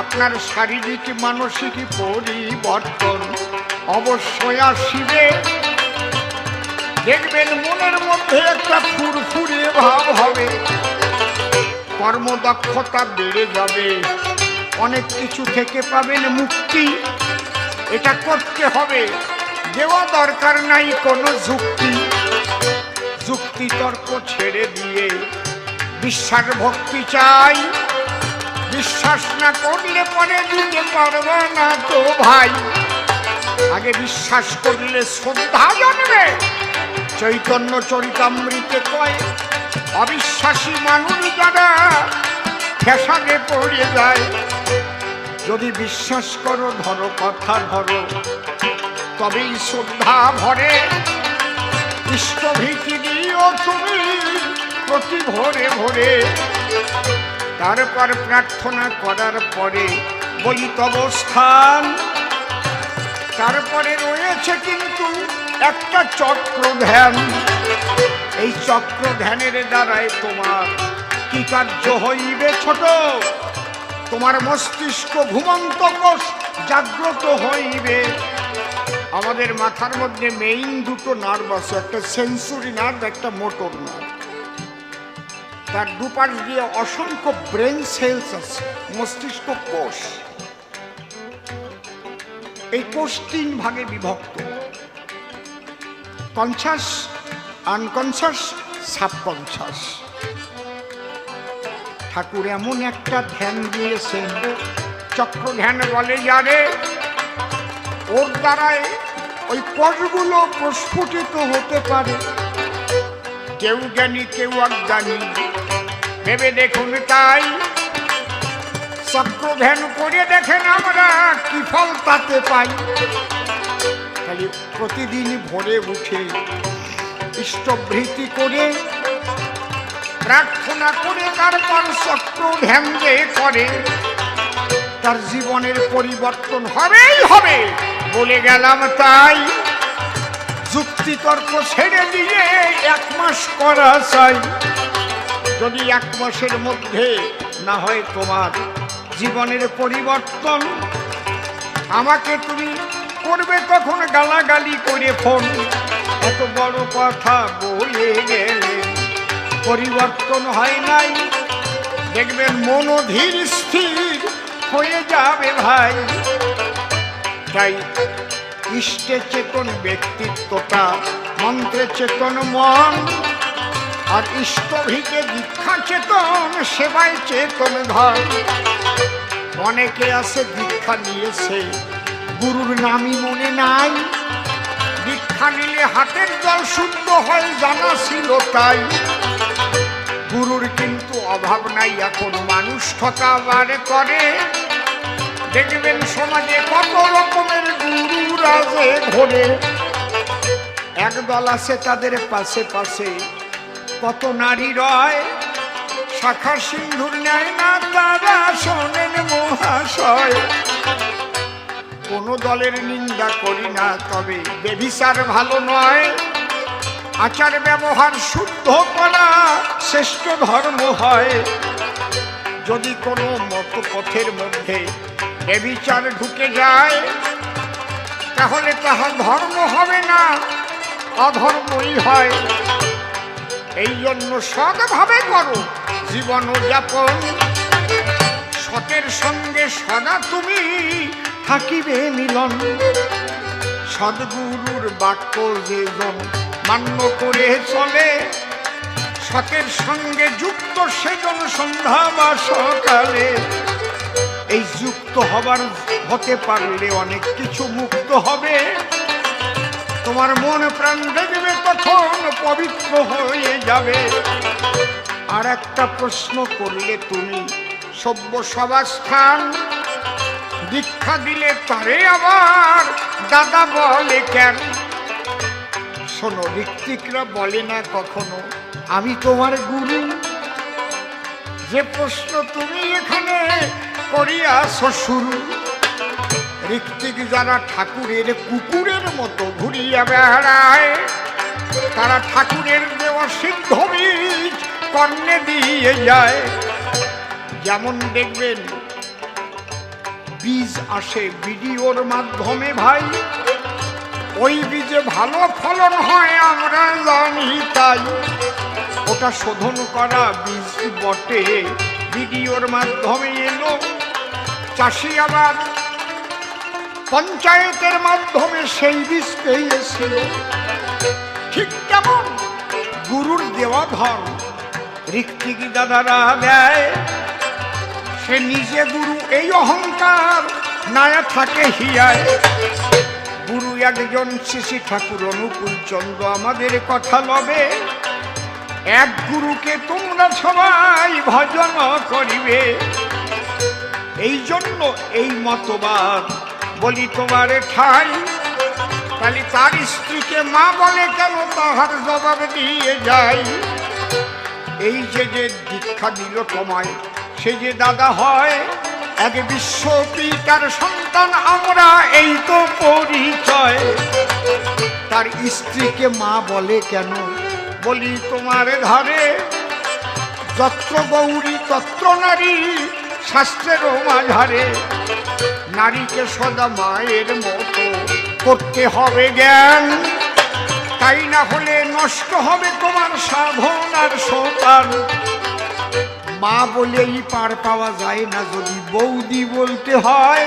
আপনার শারীরিক মানসিক পরিবর্তন অবশ্যই আসিবে। দেখবেন মনের মধ্যে একটা ফুরফুরে ভাব হবে, কর্মদক্ষতা বেড়ে যাবে, অনেক কিছু থেকে পাবেন মুক্তি। এটা করতে হবে, দেওয়া দরকার নাই কোনো যুক্তি, যুক্তি তর্ক ছেড়ে দিয়ে বিশ্বাস ভক্তি চাই। বিশ্বাস না করলে পরে দিতে পারবে না তো ভাই, আগে বিশ্বাস করলে শ্রদ্ধা জন্মে। চৈতন্য চরিতামৃতে কয়, অবিশ্বাসী মানুষ যারা ফ্যাশনে পড়ে যায়। যদি বিশ্বাস করো, ধরো কথা ধরো, তবেই শ্রদ্ধা ভরে। ইষ্টভীতি দিও তুমি প্রতি ভোরে ভোরে, তারপর প্রার্থনা করার পরে বলিত অবস্থান। তারপরে রয়েছে কিন্তু একটা চক্র ধ্যান। এই চক্র ধ্যানের দ্বারাই তোমার কি কার্য হইবে ছোট, তোমার মস্তিষ্ক ঘুমন্ত কোষ জাগ্রত হইবে। আমাদের মাথার মধ্যে মেইন দুটো নার্ভ আছে, একটা সেন্সরি নার্ভ, একটা মোটর নার্ভ। তার দুপাশ দিয়ে অসংখ্য ব্রেন সেলস আছে, মস্তিষ্ক কোষ। এই কোষ 3 ভাগে বিভক্ত, কনসাস, আনকনসাস, সাবকনসাস। ঠাকুর এমন একটা ধ্যান দিয়েছেন, চক্র ধ্যান বলে যারে, ওর দ্বারায় ওই কোষগুলো প্রস্ফুটিত হতে পারে। কেউ জ্ঞানী কেউ অজ্ঞানী, ভেবে দেখুন তাই। চক্র ধ্যান করে দেখেন আমরা কি ফল তাতে পাই। খালি প্রতিদিন ভোরে উঠে ইষ্টভৃতি করে প্রার্থনা করে তারপর চক্র ধ্যান যে করে, তার জীবনের পরিবর্তন হবেই হবে, বলে গেলাম তাই। যুক্তি তর্ক ছেড়ে দিয়ে 1 মাস করা চাই। যদি 1 মাসের মধ্যে না হয় তোমার জীবনের পরিবর্তন, আমাকে তুমি করবে তখন গালাগালি করে ফোন, এত বড় কথা বলে গেলে পরিবর্তন হয় নাই, দেখবেন মন ধীর স্থির হয়ে যাবে ভাই। তাই ইষ্টে চেতন ব্যক্তিত্বটা, মন্ত্রে চেতন মন, আর ইষ্টভিকে দীক্ষা চেতন, সেবায় চেতন ধন। অনেকে আছে দীক্ষা নিয়েছে, গুরুর নামই মনে নাই, দীক্ষা নিলে হাতের জল শুদ্ধ হয় জানা ছিল তাই। গুরুর কিন্তু অভাব নাই, এখন মানুষ ঠকাবার করে, দেখবেন সমাজে কত রকমের গুরুরা যে ঘোরে। একদল আছে তাদের পাশে পাশে কত নারী রয়, শাখা সিন্ধুর নেয় না তারা শোনেন মহাশয়। কোন দলের নিন্দা করি না, তবে বেভিচার ভালো নয়, আচার ব্যবহার শুদ্ধ করা শ্রেষ্ঠ ধর্ম হয়। যদি কোনো মতপথের মধ্যে বেভিচার ঢুকে যায়, তাহলে তাহা ধর্ম হবে না, অধর্মই হয়। এই জন্য সৎভাবে করো জীবন যাপন, সতের সঙ্গে সদা তুমি থাকিবে মিলন। সদ্গুরুর বাক্য যে জন মান্য করে চলে, সতের সঙ্গে যুক্ত সেজন সন্ধ্যা বা সকালে। এই যুক্ত হতে পারলে অনেক কিছু মুক্ত হবে, তোমার মন প্রাণ দেখবে তখন পবিত্র হয়ে যাবে। আর একটা প্রশ্ন করলে তুমি, সভ্য সভাস্থান দীক্ষা দিলে তারে আবার দাদা বলে কেন? শোনো, ঋত্বিকরা বলে না কখনো আমি তোমার গুরু। যে প্রশ্ন তুমি এখানে করিয়াছ শুরু, ঋত্বিক যারা ঠাকুরের কুকুরের মতো ঘুরিয়া বেড়ায়, তারা ঠাকুরের দেওয়া সিদ্ধ বীজ কর্ণে দিয়ে যায়। যেমন দেখবেন বীজ আসে ভিডিওর মাধ্যমে ভাই, ওই বীজে ভালো ফলন হয় আমরা জানি তাই। ওটা শোধন করা বীজ বটে, ভিডিওর মাধ্যমে এলো, চাষি আবার পঞ্চায়েতের মাধ্যমে সেই বীজ পেয়েছিল। ঠিক তেমন গুরুর দেওয়া ধন ঋত্বিক দাদারা দেয়, সে নিজে গুরু এই অহংকার নায়া থাকে হিয়ায়। গুরু একজন শ্রী ঠাকুর অনুকূল চন্দ্র আমাদের কথা লবে, এক গুরুকে তোমরা সবাই ভজন করিবে। এই জন্য এই মতবাদ বলি তোমার ঠাই। তাহলে তার স্ত্রীকে মা বলে কেন, তাহার জবাব দিয়ে যায়। এই যে যে দীক্ষা দিল তোমায়, সে যে দাদা হয়, এক বিশ্বপিতার সন্তান আমরা, এই তো পরিচয়। তার স্ত্রীকে মা বলে কেন, বলি তোমার ধারে যত্র গৌরী তত্র নারী, শাস্ত্রেরও মাঝারে। নারীকে সদা মায়ের মতো করতে হবে জ্ঞান, তাই না হলে নষ্ট হবে তোমার সাধনার সোপান। মা বলেই পার পাওয়া যায় না, যদি বৌদি বলতে হয়,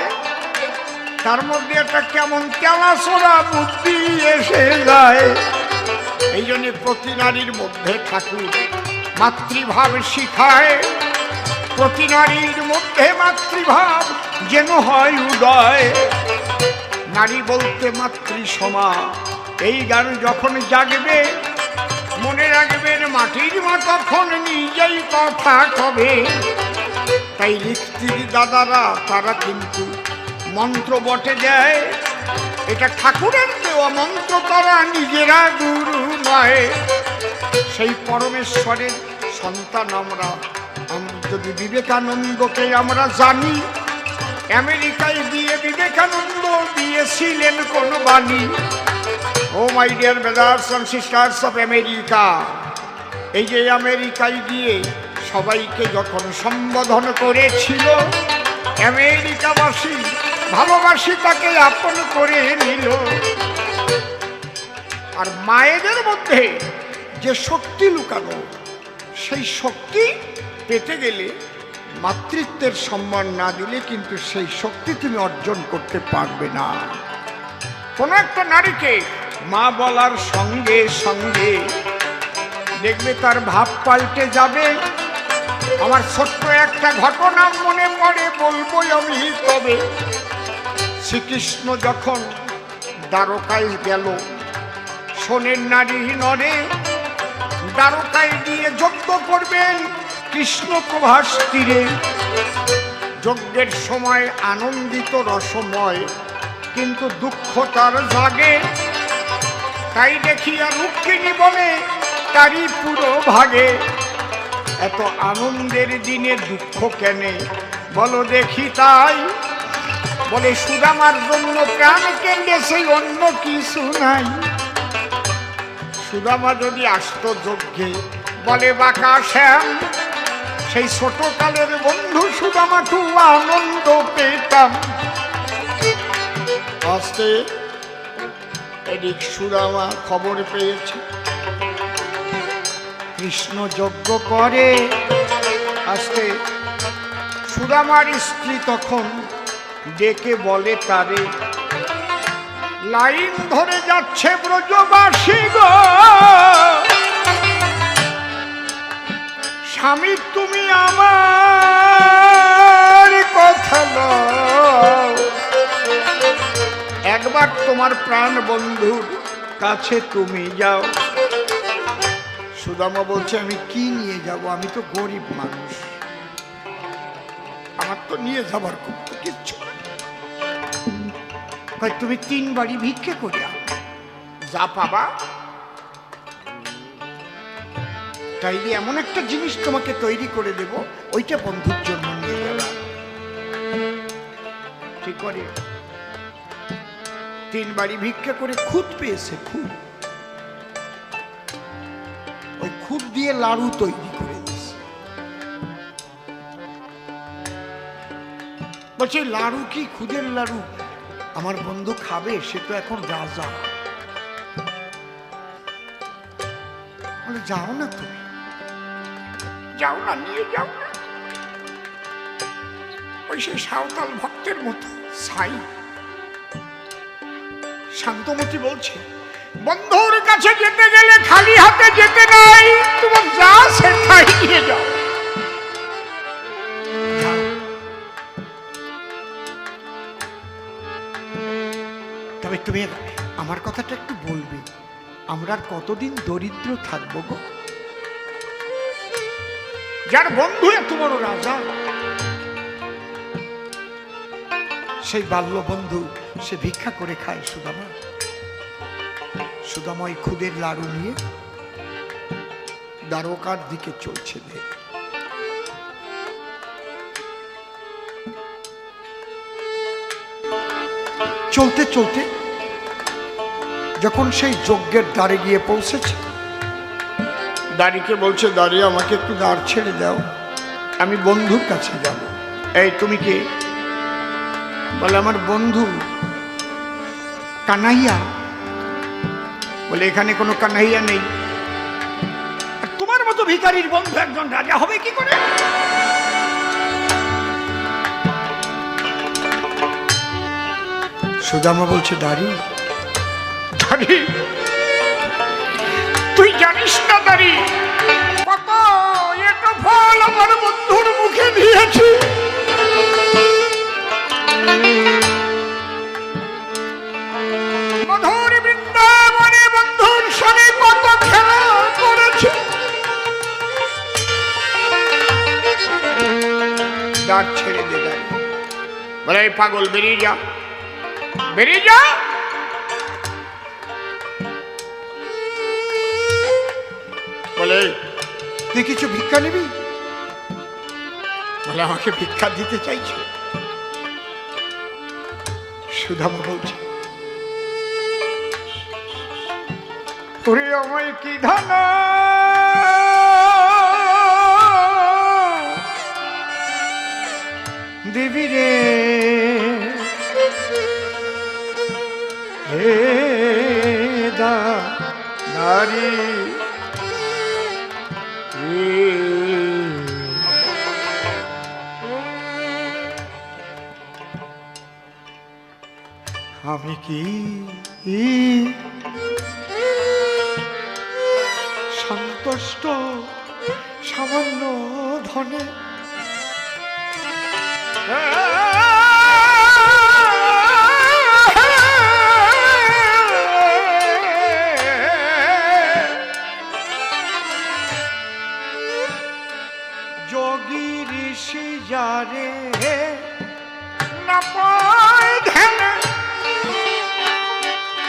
তার মধ্যে একটা কেমন তেলাসোরা বুদ্ধি এসে যায়। এই জন্য প্রতি নারীর মধ্যে ঠাকুর মাতৃভাব শিখায়, প্রতি নারীর মধ্যে মাতৃভাব যেন হয় উদয়। নারী বলতে মাতৃ সমা, এই গান যখন জাগবে, মনে রাখবেন মাটির মা তখন নিজেই কথা কবে। তাই ঋত্বিক দাদারা তারা কিন্তু মন্ত্র বটে দেয়, এটা ঠাকুরের দেওয়া মন্ত্র, তারা নিজেরা গুরু নয়। সেই পরমেশ্বরের সন্তান আমরা। যদি বিবেকানন্দকে আমরা জানি, আমেরিকায় গিয়ে বিবেকানন্দ দিয়েছিলেন কোন বাণী। Oh my dear brothers and sisters of America, এই যে আমেরিকায় গিয়ে সবাইকে যখন সম্বোধন করেছিল, আমেরিকাবাসী ভালোবাসি তাকে আপন করে নিল। আর মায়েদের মধ্যে যে শক্তি লুকানো, সেই শক্তি পেতে গেলে মাতৃত্বের সম্মান না দিলে কিন্তু সেই শক্তি তুমি অর্জন করতে পারবে না। কোন একটা নারীকে মা বলার সঙ্গে সঙ্গে দেখবে তার ভাব পাল্টে যাবে। আমার ছোট্ট একটা ঘটনা মনে পড়ে, বলবো আমি। তবে শ্রীকৃষ্ণ যখন দ্বারকায় গেল, সোনের নারী নরে দ্বারকায় দিয়ে যজ্ঞ করবেন কৃষ্ণ প্রভাস তীরে। যজ্ঞের সময় আনন্দিত রসময়, কিন্তু দুঃখ তার জাগে। তাই দেখিয়া রুক্মিণী বলে তারই পুরো ভাগে। এত আনন্দের দিনে দুঃখ কেনে বলো দেখি তাই? বলে সুদামার জন্য প্রাণ কেঁদেছে, অন্য কিছু নাই। সুদামা যদি আসতো যজ্ঞে, বলে বাঁকা শ্যাম, সেই ছোটকালের বন্ধু সুদামা খুব আনন্দ পেতাম। আসতে এদিক সুদামা খবর পেয়েছে কৃষ্ণ যজ্ঞ করে। আসতে সুদামার স্ত্রী তখন ডেকে বলে তারে, লাইন ধরে যাচ্ছে ব্রজবাসী গো, স্বামী তুমি আমার কথা লও, একবার তোমার প্রাণ বন্ধুর কাছে তুমি যাও। সুদামা বলছে আমি কি নিয়ে যাব, আমি তো গরিব মানুষ, আমার তো নিয়ে যাবার খুব কিচ্ছু। তুমি 3 বাড়ি ভিক্ষে করে আনো, যা পাবা তাইলে এমন একটা জিনিস তোমাকে তৈরি করে দেব, ওইটা বন্ধুর জন্য নিয়ে যাবা। ঠিক করে 3 বাড়ি ভিক্ষা করে খুদ পেয়েছে, খুদ। ওই খুদ দিয়ে লাড়ু তৈরি করে দিয়েছে। বলছে লাড়ু কি খুদের লাড়ু আমার বন্ধু খাবে? সে তো এখন রাজা। বলে যাও না, তুমি যাও না, নিয়ে যাও না। ওই সে সাঁওতাল ভক্তের মতো সাই শান্তমতি বলছে, বন্ধুর কাছে যেতে গেলে খালি হাতে যেতে নাই, তোমার যা সেটাই নিয়ে যাও। তবে তুমি আমার কথাটা একটু বলবে, আমরা আর কতদিন দরিদ্র থাকবো গো? যার বন্ধু এত বড় রাজা, সেই বাল্য বন্ধু, সে ভিক্ষা করে খায়। সুদামা সুদামা ওই খুদের লাড়ু নিয়ে দ্বারকার দিকে চলছে। চলতে চলতে যখন সেই যজ্ঞের দ্বারে গিয়ে পৌঁছেছে, দাঁড়িকে বলছে, দাঁড়িয়ে আমাকে একটু দাঁড় ছেড়ে দাও, আমি বন্ধুর কাছে যাব। এই তুমি কে? বলে আমার বন্ধু কানাইয়া। বলে এখানে কোনো কানাইয়া নেই। তোমার মতো ভিখারির বন্ধু একজন রাজা হবে কি করে? সুদামা বলছে, দাঁড়ি দাঁড়ি, তুই জানিস না দাঁড়ি কত একটা ফল আমার বন্ধুর মুখে দিয়েছি। মধুর বৃন্দাবনে বন্ধুর সঙ্গে কত খেলা করেছে। দাঁত ছেড়ে দে দাঁড়ি। বলে এই পাগল বেরিয়ে যা, বেরিয়ে যা। বলে তুই কিছু ভিক্ষা নিবি? বলে আমাকে ভিক্ষা দিতে চাইছে। সুদামা বলছে, ওরে আমায় কি ধন দিবি রে, হে নারী আমি কি সন্তুষ্ট সামান্য ধনে? যোগী ঋষি যারে না পায় ধ্যানে,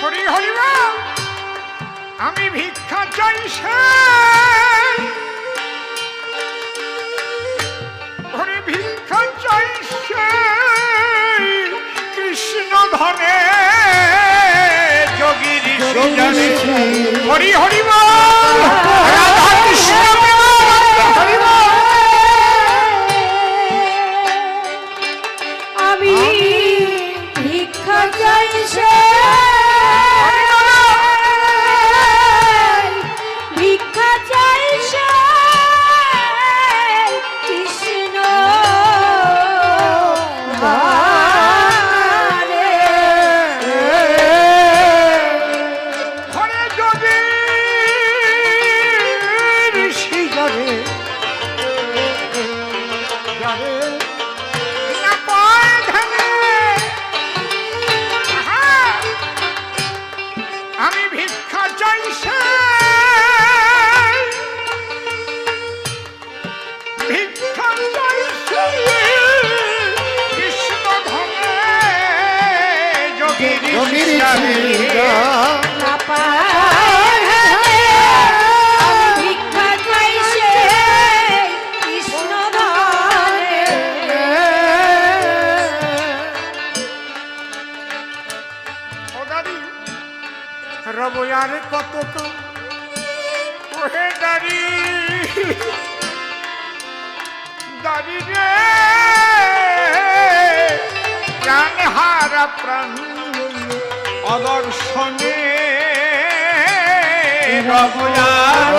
হরি হরি বল, আমি ভিক্ষা চাই সেই, হরি ভিক্ষা চাই সেই কৃষ্ণ ধনে। যোগী ঋষি জানে হরি হরি বল, রাধা কৃষ্ণ হরি বল। আমি ভিক্ষা চাই সে, ভিক্ষা চাই সে কৃষ্ণ ধারে। ঘরে যদি ঋষি যাবে যাবে না পায় ধ্যানে, আমি ভিক্ষা চাই সেই, ভিক্ষা চাই সেই কৃষ্ণ ধনে। যোগী ঋষি যাবে না পায় আমি ভিক্ষা চাই সে কৃষ্ণ ধারে। ও দাদি রব আর কত কম, ওহে দাদি দাদি রে, প্রাণ হারা প্রাণ অদর্শনে রব আর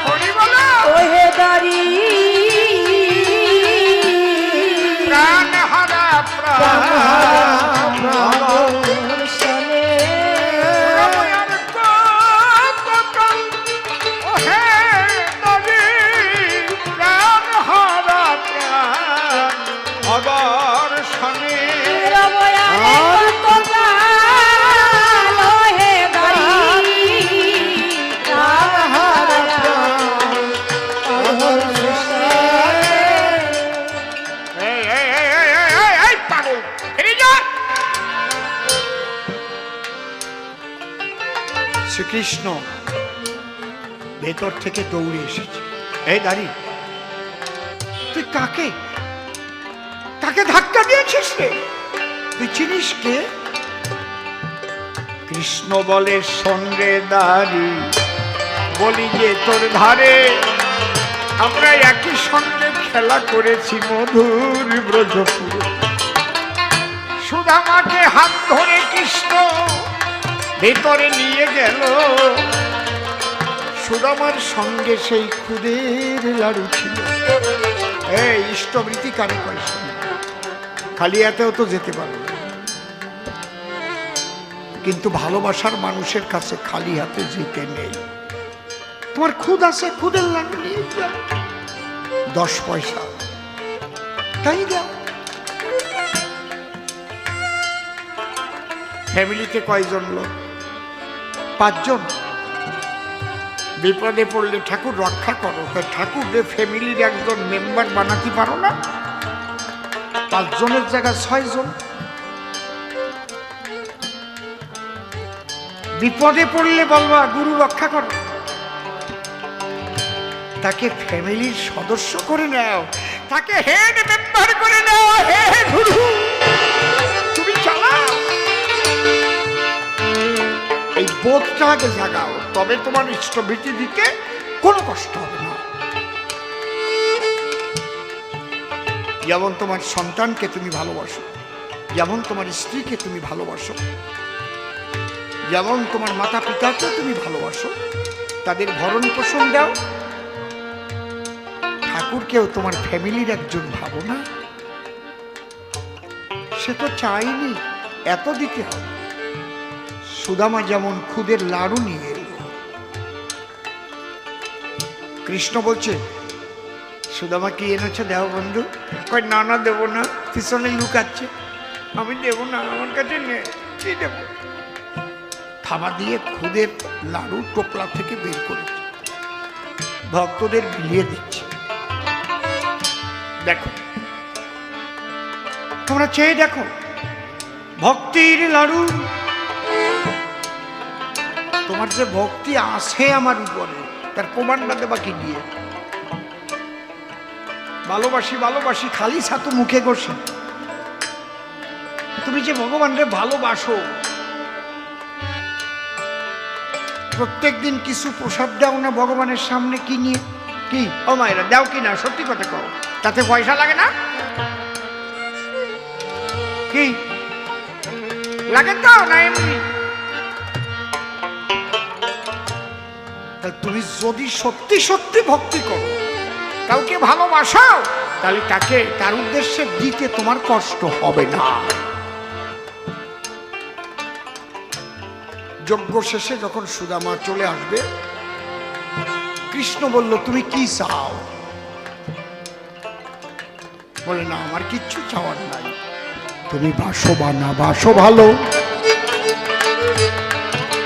হরি বলা ওহে দারি প্রাণ হারা প্রাণ দর্শনে রব আর কত কম, ওহে দাদি প্রাণ হারা প্রাণ অদর্শনে। রবয়ারে কত কাল ওহে দারি এই পাগল ফিরে যা। শ্রীকৃষ্ণ ভেতর থেকে দৌড়ে এসেছে। এই দাঁড়ি, তুই কাকে কাকে ধাক্কা দিয়েছিস রে? তুই চিনিস কে? কৃষ্ণ বলে শোন রে দাঁড়ি, বলি যে তোর ধারে আমরা একই সঙ্গে খেলা করেছি মধুর ব্রজপুর। সুদামাকে হাত ধরে কৃষ্ণ ভেতরে নিয়ে গেল, সুদামার সঙ্গে সেই খুদের লাড়ু ছিল। এই ইষ্টবৃত্তি কারে কয়? খালি এতেও তো যেতে পারবে, কিন্তু ভালোবাসার মানুষের কাছে খালি হাতে যেতে নেই। তোমার খুদ আছে, খুদের লাড়ু নিয়ে যাও, 10 পয়সা তাই দাও। ফ্যামিলিতে কয়জন লোক? 5 জন। বিপদে পড়লে ঠাকুর রক্ষা করো, ঠাকুরকে ফ্যামিলির একজন মেম্বার বানাতে পারো না? 5 জনের জায়গায় 6 জন। বিপদে পড়লে বলবা গুরু রক্ষা করো, তাকে ফ্যামিলির সদস্য করে নাও, তাকে হেড মেম্বার করে নাও। হে গুরু তুমি চালাও, এই বোধটা আগে জাগাও, তবে তোমার ইষ্টবৃত্তি দিতে কোনো কষ্ট হবে না। যেমন তোমার সন্তানকে তুমি ভালোবাসো, যেমন তোমার স্ত্রীকে তুমি ভালোবাসো, যেমন তোমার মাতা পিতাকে তুমি ভালোবাসো, তাদের ভরণ পোষণ দাও, ঠাকুরকেও তোমার ফ্যামিলির একজন ভাবো না? সে তো চাইনি এত দিতে হবে। সুদামা যেমন খুদের লাড়ু নিয়ে এলো, কৃষ্ণ বলছে সুদামা কি এনেছে দেও বন্ধু? কয় না না দেবো না, পিছনে লুকাচ্ছে, আমি দেবো না, আমার কাছে নেই, কি দেবো? থাবা দিয়ে খুদের লাড়ু টোপলা থেকে বের করেছে, ভক্তদের বিলিয়ে দিচ্ছে। দেখো, তোমরা চেয়ে দেখো, ভক্তির লাড়ু। তোমার যে ভক্তি আছে আমার উপরে, তার প্রমাণটা দেবা কি দিয়ে? ভালোবাসি ভালোবাসি খালি ছাতু মুখে ঘষে। তুমি যে ভগবানকে ভালোবাসো, প্রত্যেক দিন কিছু প্রসাদ দাও না ভগবানের সামনে? কি নিয়ে? কি ও মায়েরা দাও কি না? সত্যি কথা কও, তাতে পয়সা লাগে না? কি লাগে তো না এমনি? তুমি যদি সত্যি সত্যি ভক্তি করো, কাউকে ভালোবাসো, তাহলে তাকে তার উদ্দেশ্যে দিতে তোমার কষ্ট হবে না। যজ্ঞ শেষে যখন সুদামা চলে আসবে, কৃষ্ণ বলল তুমি কি চাও? বলে না, আমার কিচ্ছু চাওয়ার নাই, তুমি বাসো বা না বাসো ভালো,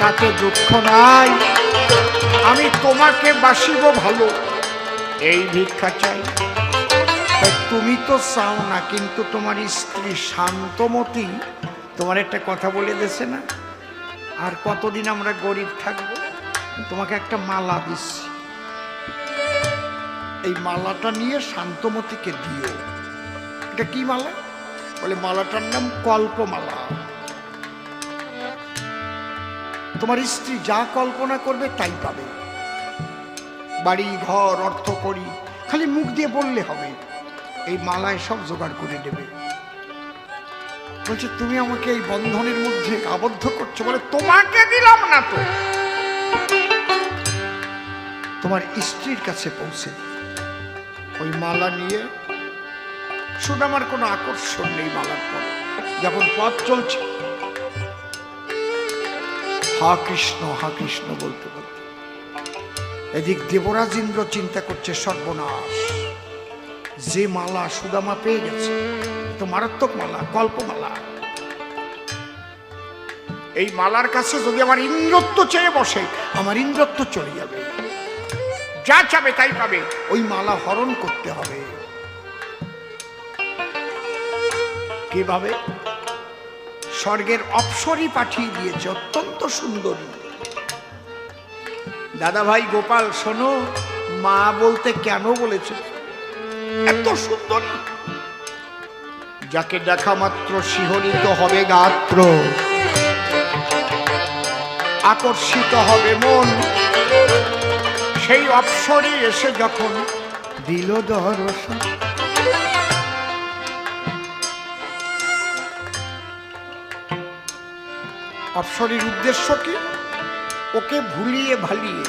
তাতে দুঃখ নাই, আমি তোমাকে বাসিব ভালো, এই ভিক্ষা চাই। তুমি তো চাও না, কিন্তু তোমার স্ত্রী শান্তমতী তোমার একটা কথা বলে দিয়েছে না, আর কতদিন আমরা গরিব থাকবো, তোমাকে একটা মালা দিচ্ছি, এই মালাটা নিয়ে শান্তমতীকে দিও। এটা কি মালা? বলে মালাটার নাম কল্পমালা। তোমার স্ত্রী যা কল্পনা করবে তাই পাবে, বাড়ি ঘর অর্থ করি, খালি মুখ দিয়ে বললে হবে, এই মালায় সব জোগাড় করে দেবে। বলছে তুমি আমাকে এই বন্ধনের মধ্যে আবদ্ধ করছো। বলে তোমাকে দিলাম না তো, তোমার স্ত্রীর কাছে পৌঁছে। ওই মালা নিয়ে সুদামার কোনো আকর্ষণ নেই মালার পরে। যখন পথ চলছে হা কৃষ্ণ বলতে বলতে, এদিক দেবরাজ ইন্দ্র চিন্তা করছে সর্বনাশ, যে মালা সুদামা পেয়ে গেছে, তো মারাত্মক মালা, কল্পমালা, এই মালার কাছে যদি আমার ইন্দ্রত্ব চেয়ে বসে, আমার ইন্দ্রত্ব চলে যাবে, যা চাবে তাই পাবে, ওই মালা হরণ করতে হবে। কিভাবে? স্বর্গের অপ্সরী পাঠিয়ে দিয়েছে, অত্যন্ত সুন্দরী। দাদা ভাই গোপাল শোনো, মা বলতে কেন বলেছে? এত সুন্দরী, যাকে দেখা মাত্র শিহরিত হবে গাত্র, আকর্ষিত হবে মন। সেই অপ্সরী এসে যখন দিল দর্শন, অপ্সরীর উদ্দেশ্য কি? ওকে ভুলিয়ে ভালিয়ে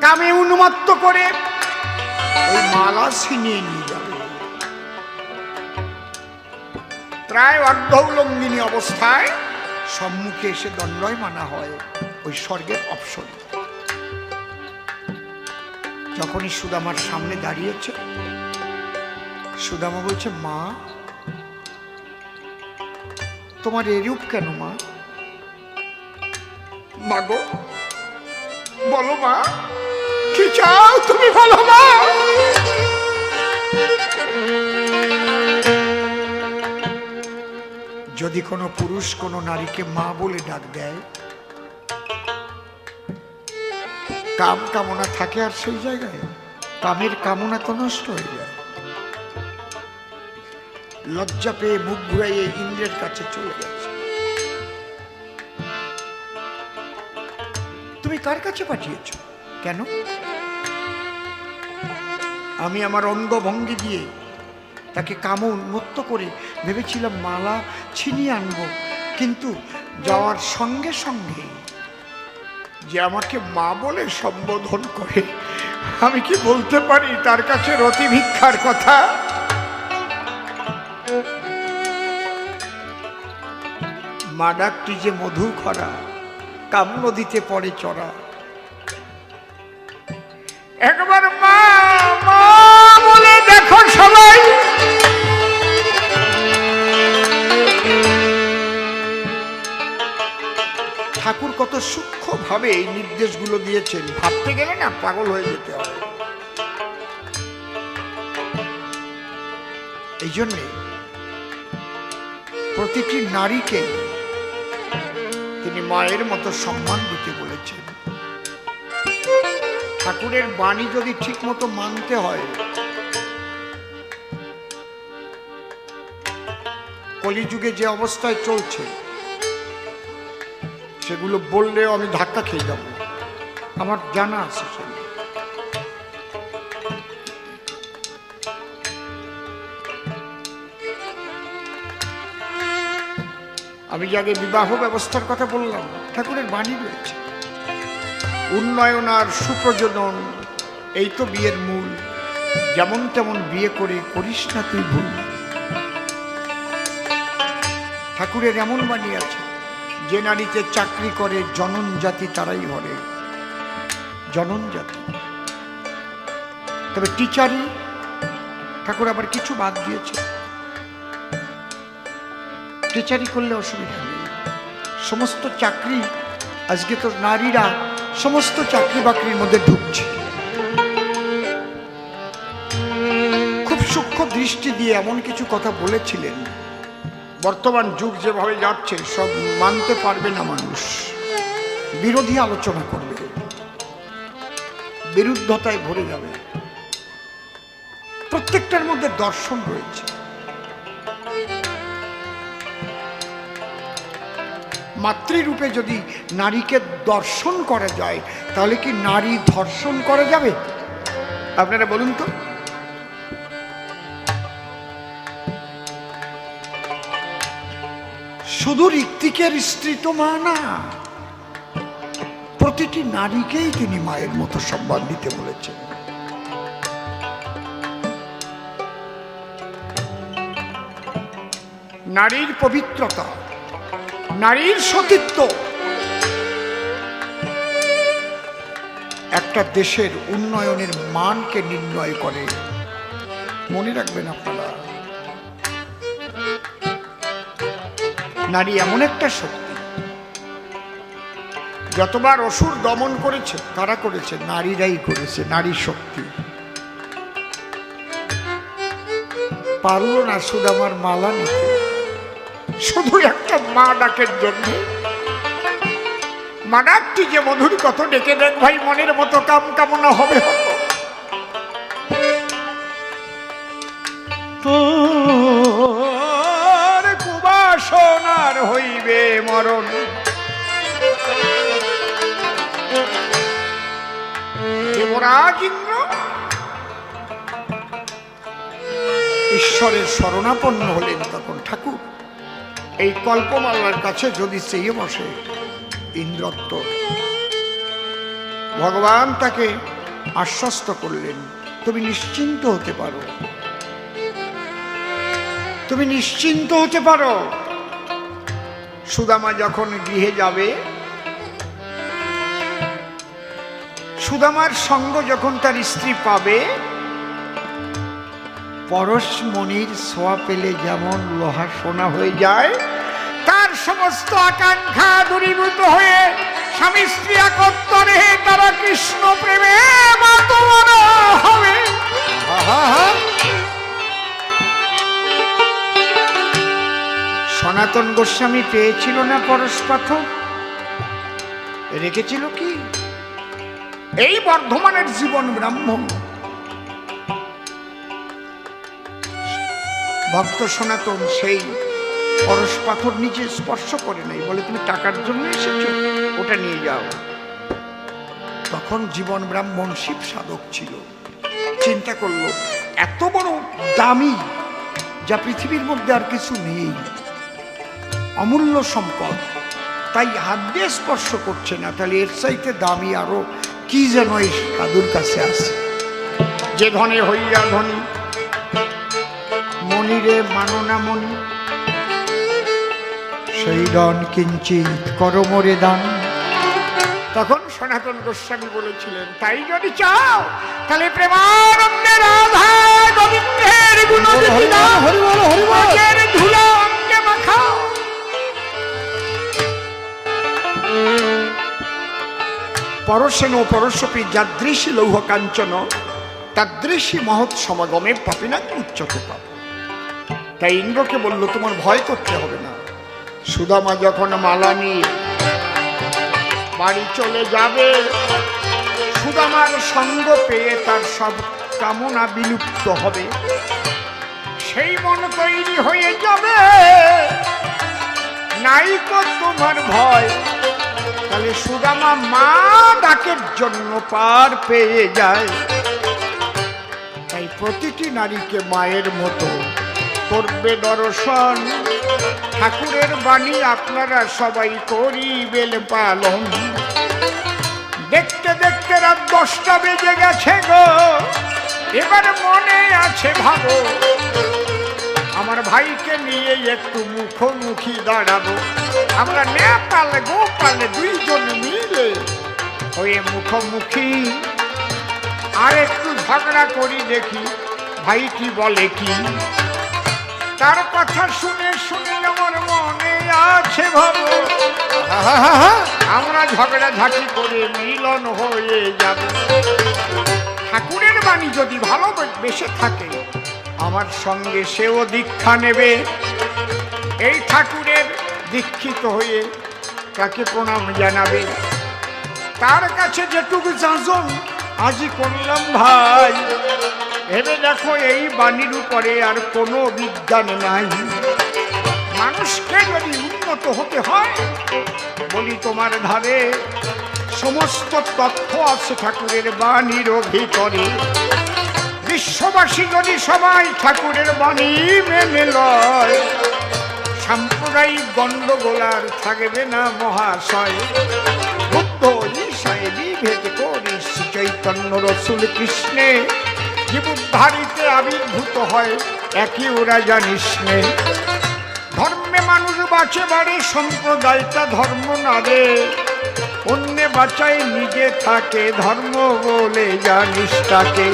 কামে উন্মত্ত করে ওই মালা ছিনিয়ে নিয়ে যাবে। প্রায় অর্ধউলঙ্গিনী অবস্থায় সম্মুখে এসে দণ্ডায়মানা হয় ওই স্বর্গের অপ্সরী। যখনই সুদামার সামনে দাঁড়িয়েছে, সুদামা বলছে মা, তোমার এরূপ কেন মা? মাগো বলো মা, কি চাও তুমি বলো মা। যদি কোনো পুরুষ কোনো নারীকে মা বলে ডাক দেয়, কাম কামনা থাকে আর সেই জায়গায়? কামের কামনা তো নষ্ট হয়ে যায়। লজ্জা পেয়ে মুখ ঘুরাইয়ে ইন্দ্রের কাছে চলে গেছে। তুমি কার কাছে পাঠিয়েছ? কেন? আমি আমার অঙ্গভঙ্গি দিয়ে তাকে কামে উন্মত্ত করে ভেবেছিলাম মালা ছিনিয়ে আনবো, কিন্তু যাওয়ার সঙ্গে সঙ্গে যে আমাকে মা বলে সম্বোধন করে, আমি কি বলতে পারি তার কাছে রতি ভিক্ষার কথা? মা ডাকটি যে মধু খরা, কাম নদীতে পড়ে চড়া। একবার মা মা বলে দেখো সবাই। ঠাকুর কত সূক্ষ্মভাবে এই নির্দেশগুলো দিয়েছেন, ভাবতে গেলে না পাগল হয়ে যেতে হয়। এই জন্যে প্রতিটি নারীকে তিনি মায়ের মতো সম্মান দিতে বলেছেন। ঠাকুরের বাণী যদি ঠিক মতো মানতে হয়, কলিযুগে যে অবস্থায় চলছে সেগুলো বললেও আমি ধাক্কা খেয়ে যাব, আমার জানা আছে সেগুলো। আমি যে আগে বিবাহ ব্যবস্থার কথা বললাম, ঠাকুরের বাণী রয়েছে, উন্নয়ন আর সুপ্রযোজন এই তো বিয়ের মূল, যেমন তেমন বিয়ে করে করিস না তুই ভুল। ঠাকুরের এমন বাণী আছে, যে নারীতে চাকরি করে জনন জাতি তারাই ভরে, জনন জাতি। তবে টিচারই ঠাকুর আবার কিছু বাদ দিয়েছে, টিচারি করলে অসুবিধা নেই। সমস্ত চাকরি আজকে তো নারীরা সমস্ত চাকরি বাকরির মধ্যে ঢুকছে। খুব সূক্ষ্ম দৃষ্টি দিয়ে এমন কিছু কথা বলেছিলেন, বর্তমান যুগ যেভাবে যাচ্ছে সব মানতে পারবে না মানুষ, বিরোধী আলোচনা করবে, বিরুদ্ধতায় ভরে যাবে। প্রত্যেকটার মধ্যে দর্শন রয়েছে। মাতৃরূপে যদি নারীকে দর্শন করা যায়, তাহলে কি নারী ধর্ষণ করা যাবে? আপনারা বলুন তো। শুধু ঋত্বিকের স্ত্রী তো মা না, প্রতিটি নারীকেই তিনি মায়ের মতো সম্মান দিতে বলেছেন। নারীর পবিত্রতা, নারীর সতীত্ব একটা দেশের উন্নয়নের মানকে নির্ণয় করে। মনে রাখবেন আপনারা, নারী এমন একটা শক্তি, যতবার অসুর দমন করেছে কারা করেছে? নারীরাই করেছে। নারী শক্তি। পারল না সুদামার মালা নিতে, শুধু একটা মা ডাকের জন্য। মা ডাকটি যে মধুর কত, ডেকে দেখ ভাই মনের মতো কাম কামনা হবে হতো। তোর কুবাসনার হইবে মরণ, দেবরাজ ইন্দ্র ঈশ্বরের শরণাপন্ন হলেন। তখন ঠাকুর এই কল্পমালার কাছে যদি চেয়ে বসে ইন্দ্রত্ব, ভগবান তাকে আশ্বস্ত করলেন, তুমি নিশ্চিন্ত হতে পারো, তুমি নিশ্চিন্ত হতে পারো। সুদামা যখন গৃহে যাবে, সুদামার সঙ্গ যখন তার স্ত্রী পাবে, পরশমণির ছোঁয়া পেলে যেমন লোহা সোনা হয়ে যায়, তার সমস্ত আকাঙ্ক্ষা দূরীভূত হয়ে স্বামী স্ত্রী একত্রে তারা কৃষ্ণ প্রেমে মাতোয়ার হবে। সনাতন গোস্বামী পেয়েছিল না পরশ পাথর, রেখেছিল কি? এই বর্ধমানের জীবন ব্রাহ্মণ ভক্ত সনাতন সেই পরশ পাথর নিজে স্পর্শ করে নাই, বলে তুমি টাকার জন্য এসেছো, ওটা নিয়ে যাও। তখন জীবন ব্রাহ্মণ শিব সাধক ছিল, চিন্তা করলো এত বড় দামি যা পৃথিবীর মধ্যে আর কিছু নেই, অমূল্য সম্পদ, তাই হাত দিয়ে স্পর্শ করছে না। তাহলে এর চাইতে দামি আরো কি যেন এই সাধুর কাছে আছে। যে ধনে হইয়া ধনী, মনিরে মাননা মনি, সেই দান কিঞ্চিত করমরে দান। তখন সনাতন গোস্বামী বলেছিলেন, তাই যদি চাও তাহলে প্রেমানন্দে রাধা গোবিন্দের গুণের ধুলা অঙ্গে মাখাও। পরশেন পরশপি যাদৃশী লৌহ কাঞ্চন তাদৃশী মহৎ সমাগমে পাপিনা উচ্চতে পাপ। তাই ইন্দ্রকে বলল, তোমার ভয় করতে হবে না। সুদামা যখন মালা নিয়ে বাড়ি চলে যাবে, সুদামার সঙ্গ পেয়ে তার সব কামনা বিলুপ্ত হবে, সেই মন তৈরি হয়ে যাবে, নাই তো তোমার ভয়। তাহলে সুদামা মা ডাকের জন্য পার পেয়ে যায়। তাই প্রতিটি নারীকে মায়ের মতো করবে দর্শন। ঠাকুরের বাণী আপনারা সবাই করিবেন পালন। দেখতে দেখতে রাত 10টা বেজে গেছে গো, এবার মনে আছে ভাবো আমার ভাইকে নিয়ে একটু মুখোমুখি দাঁড়াবো। আমরা নেপাল গোপাল দুইজন মিলে হয়ে মুখোমুখি আর একটু ঝগড়া করি, দেখি ভাই কি বলে কি। তার কথা শুনে শুনে আমার মনে আছে ভাবো আমরা ঝগড়া ঝাঁকি করে মিলন হয়ে যাব। ঠাকুরের বাণী যদি ভালোবেসে থাকে আমার সঙ্গে সেও দীক্ষা নেবে। এই ঠাকুরের দীক্ষিত হয়ে তাকে প্রণাম জানাবে। তার কাছে যেটুকু যাজন আজই করলাম ভাই। ভেবে দেখো এই বাণীর উপরে আর কোনো বিজ্ঞান নাই। মানুষকে যদি উন্নত হতে হয়, বলি তোমার ধারে সমস্ত তথ্য আছে ঠাকুরের বাণীর ভিতরে। বিশ্ববাসী যদি সবাই ঠাকুরের বাণী মেনে লয়, সাম্প্রদায়িক গণ্ডগোল আর থাকবে না মহাশয়। বুদ্ধ ঈশায় বিভেদ করিস চৈতন্য রসুল কৃষ্ণে, জীবধারিতে আবির্ভূত হয় একই ওরা জানিস নে। ধর্মে মানুষ বাঁচে বাড়ে, সম্প্রদায়টা ধর্ম না রে। অন্য বাঁচায় নিজে থাকে, ধর্ম বলে জানিস তাকে।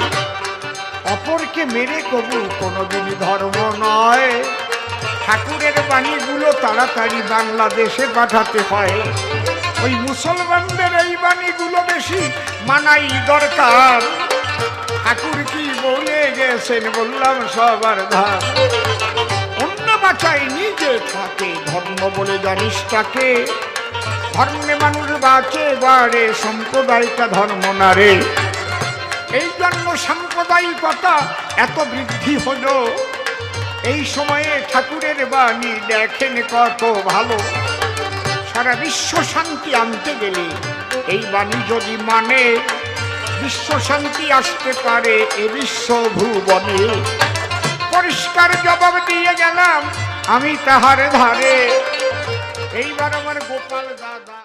অপরকে মেরে কবু কোনোদিনই ধর্ম নয়। ঠাকুরের বাণীগুলো তাড়াতাড়ি বাংলাদেশে পাঠাতে হয়। ওই মুসলমানদের এই বাণীগুলো বেশি মানাই দরকার। ঠাকুর কি বলে গেছেন বললাম সবার ধার। অন্য বাঁচায় নিজে থাকে, ধর্ম বলে জানিস তাকে। ধর্মে মানুষ বাঁচে বাড়ে, সম্প্রদায়টা ধর্ম না রে। এই জন্য সাম্প্রদায়িকতা এত বৃদ্ধি হলো। এই সময়ে ঠাকুরের বাণী দেখেন কত ভালো। সারা বিশ্ব শান্তি আনতে গেলে এই বাণী যদি মানে, বিশ্ব শান্তি আসতে পারে এ বিশ্ব ভুবনে। পরিষ্কার জবাব দিয়ে গেলাম আমি তাহার ধারে। এইবার আমার গোপাল দাদা।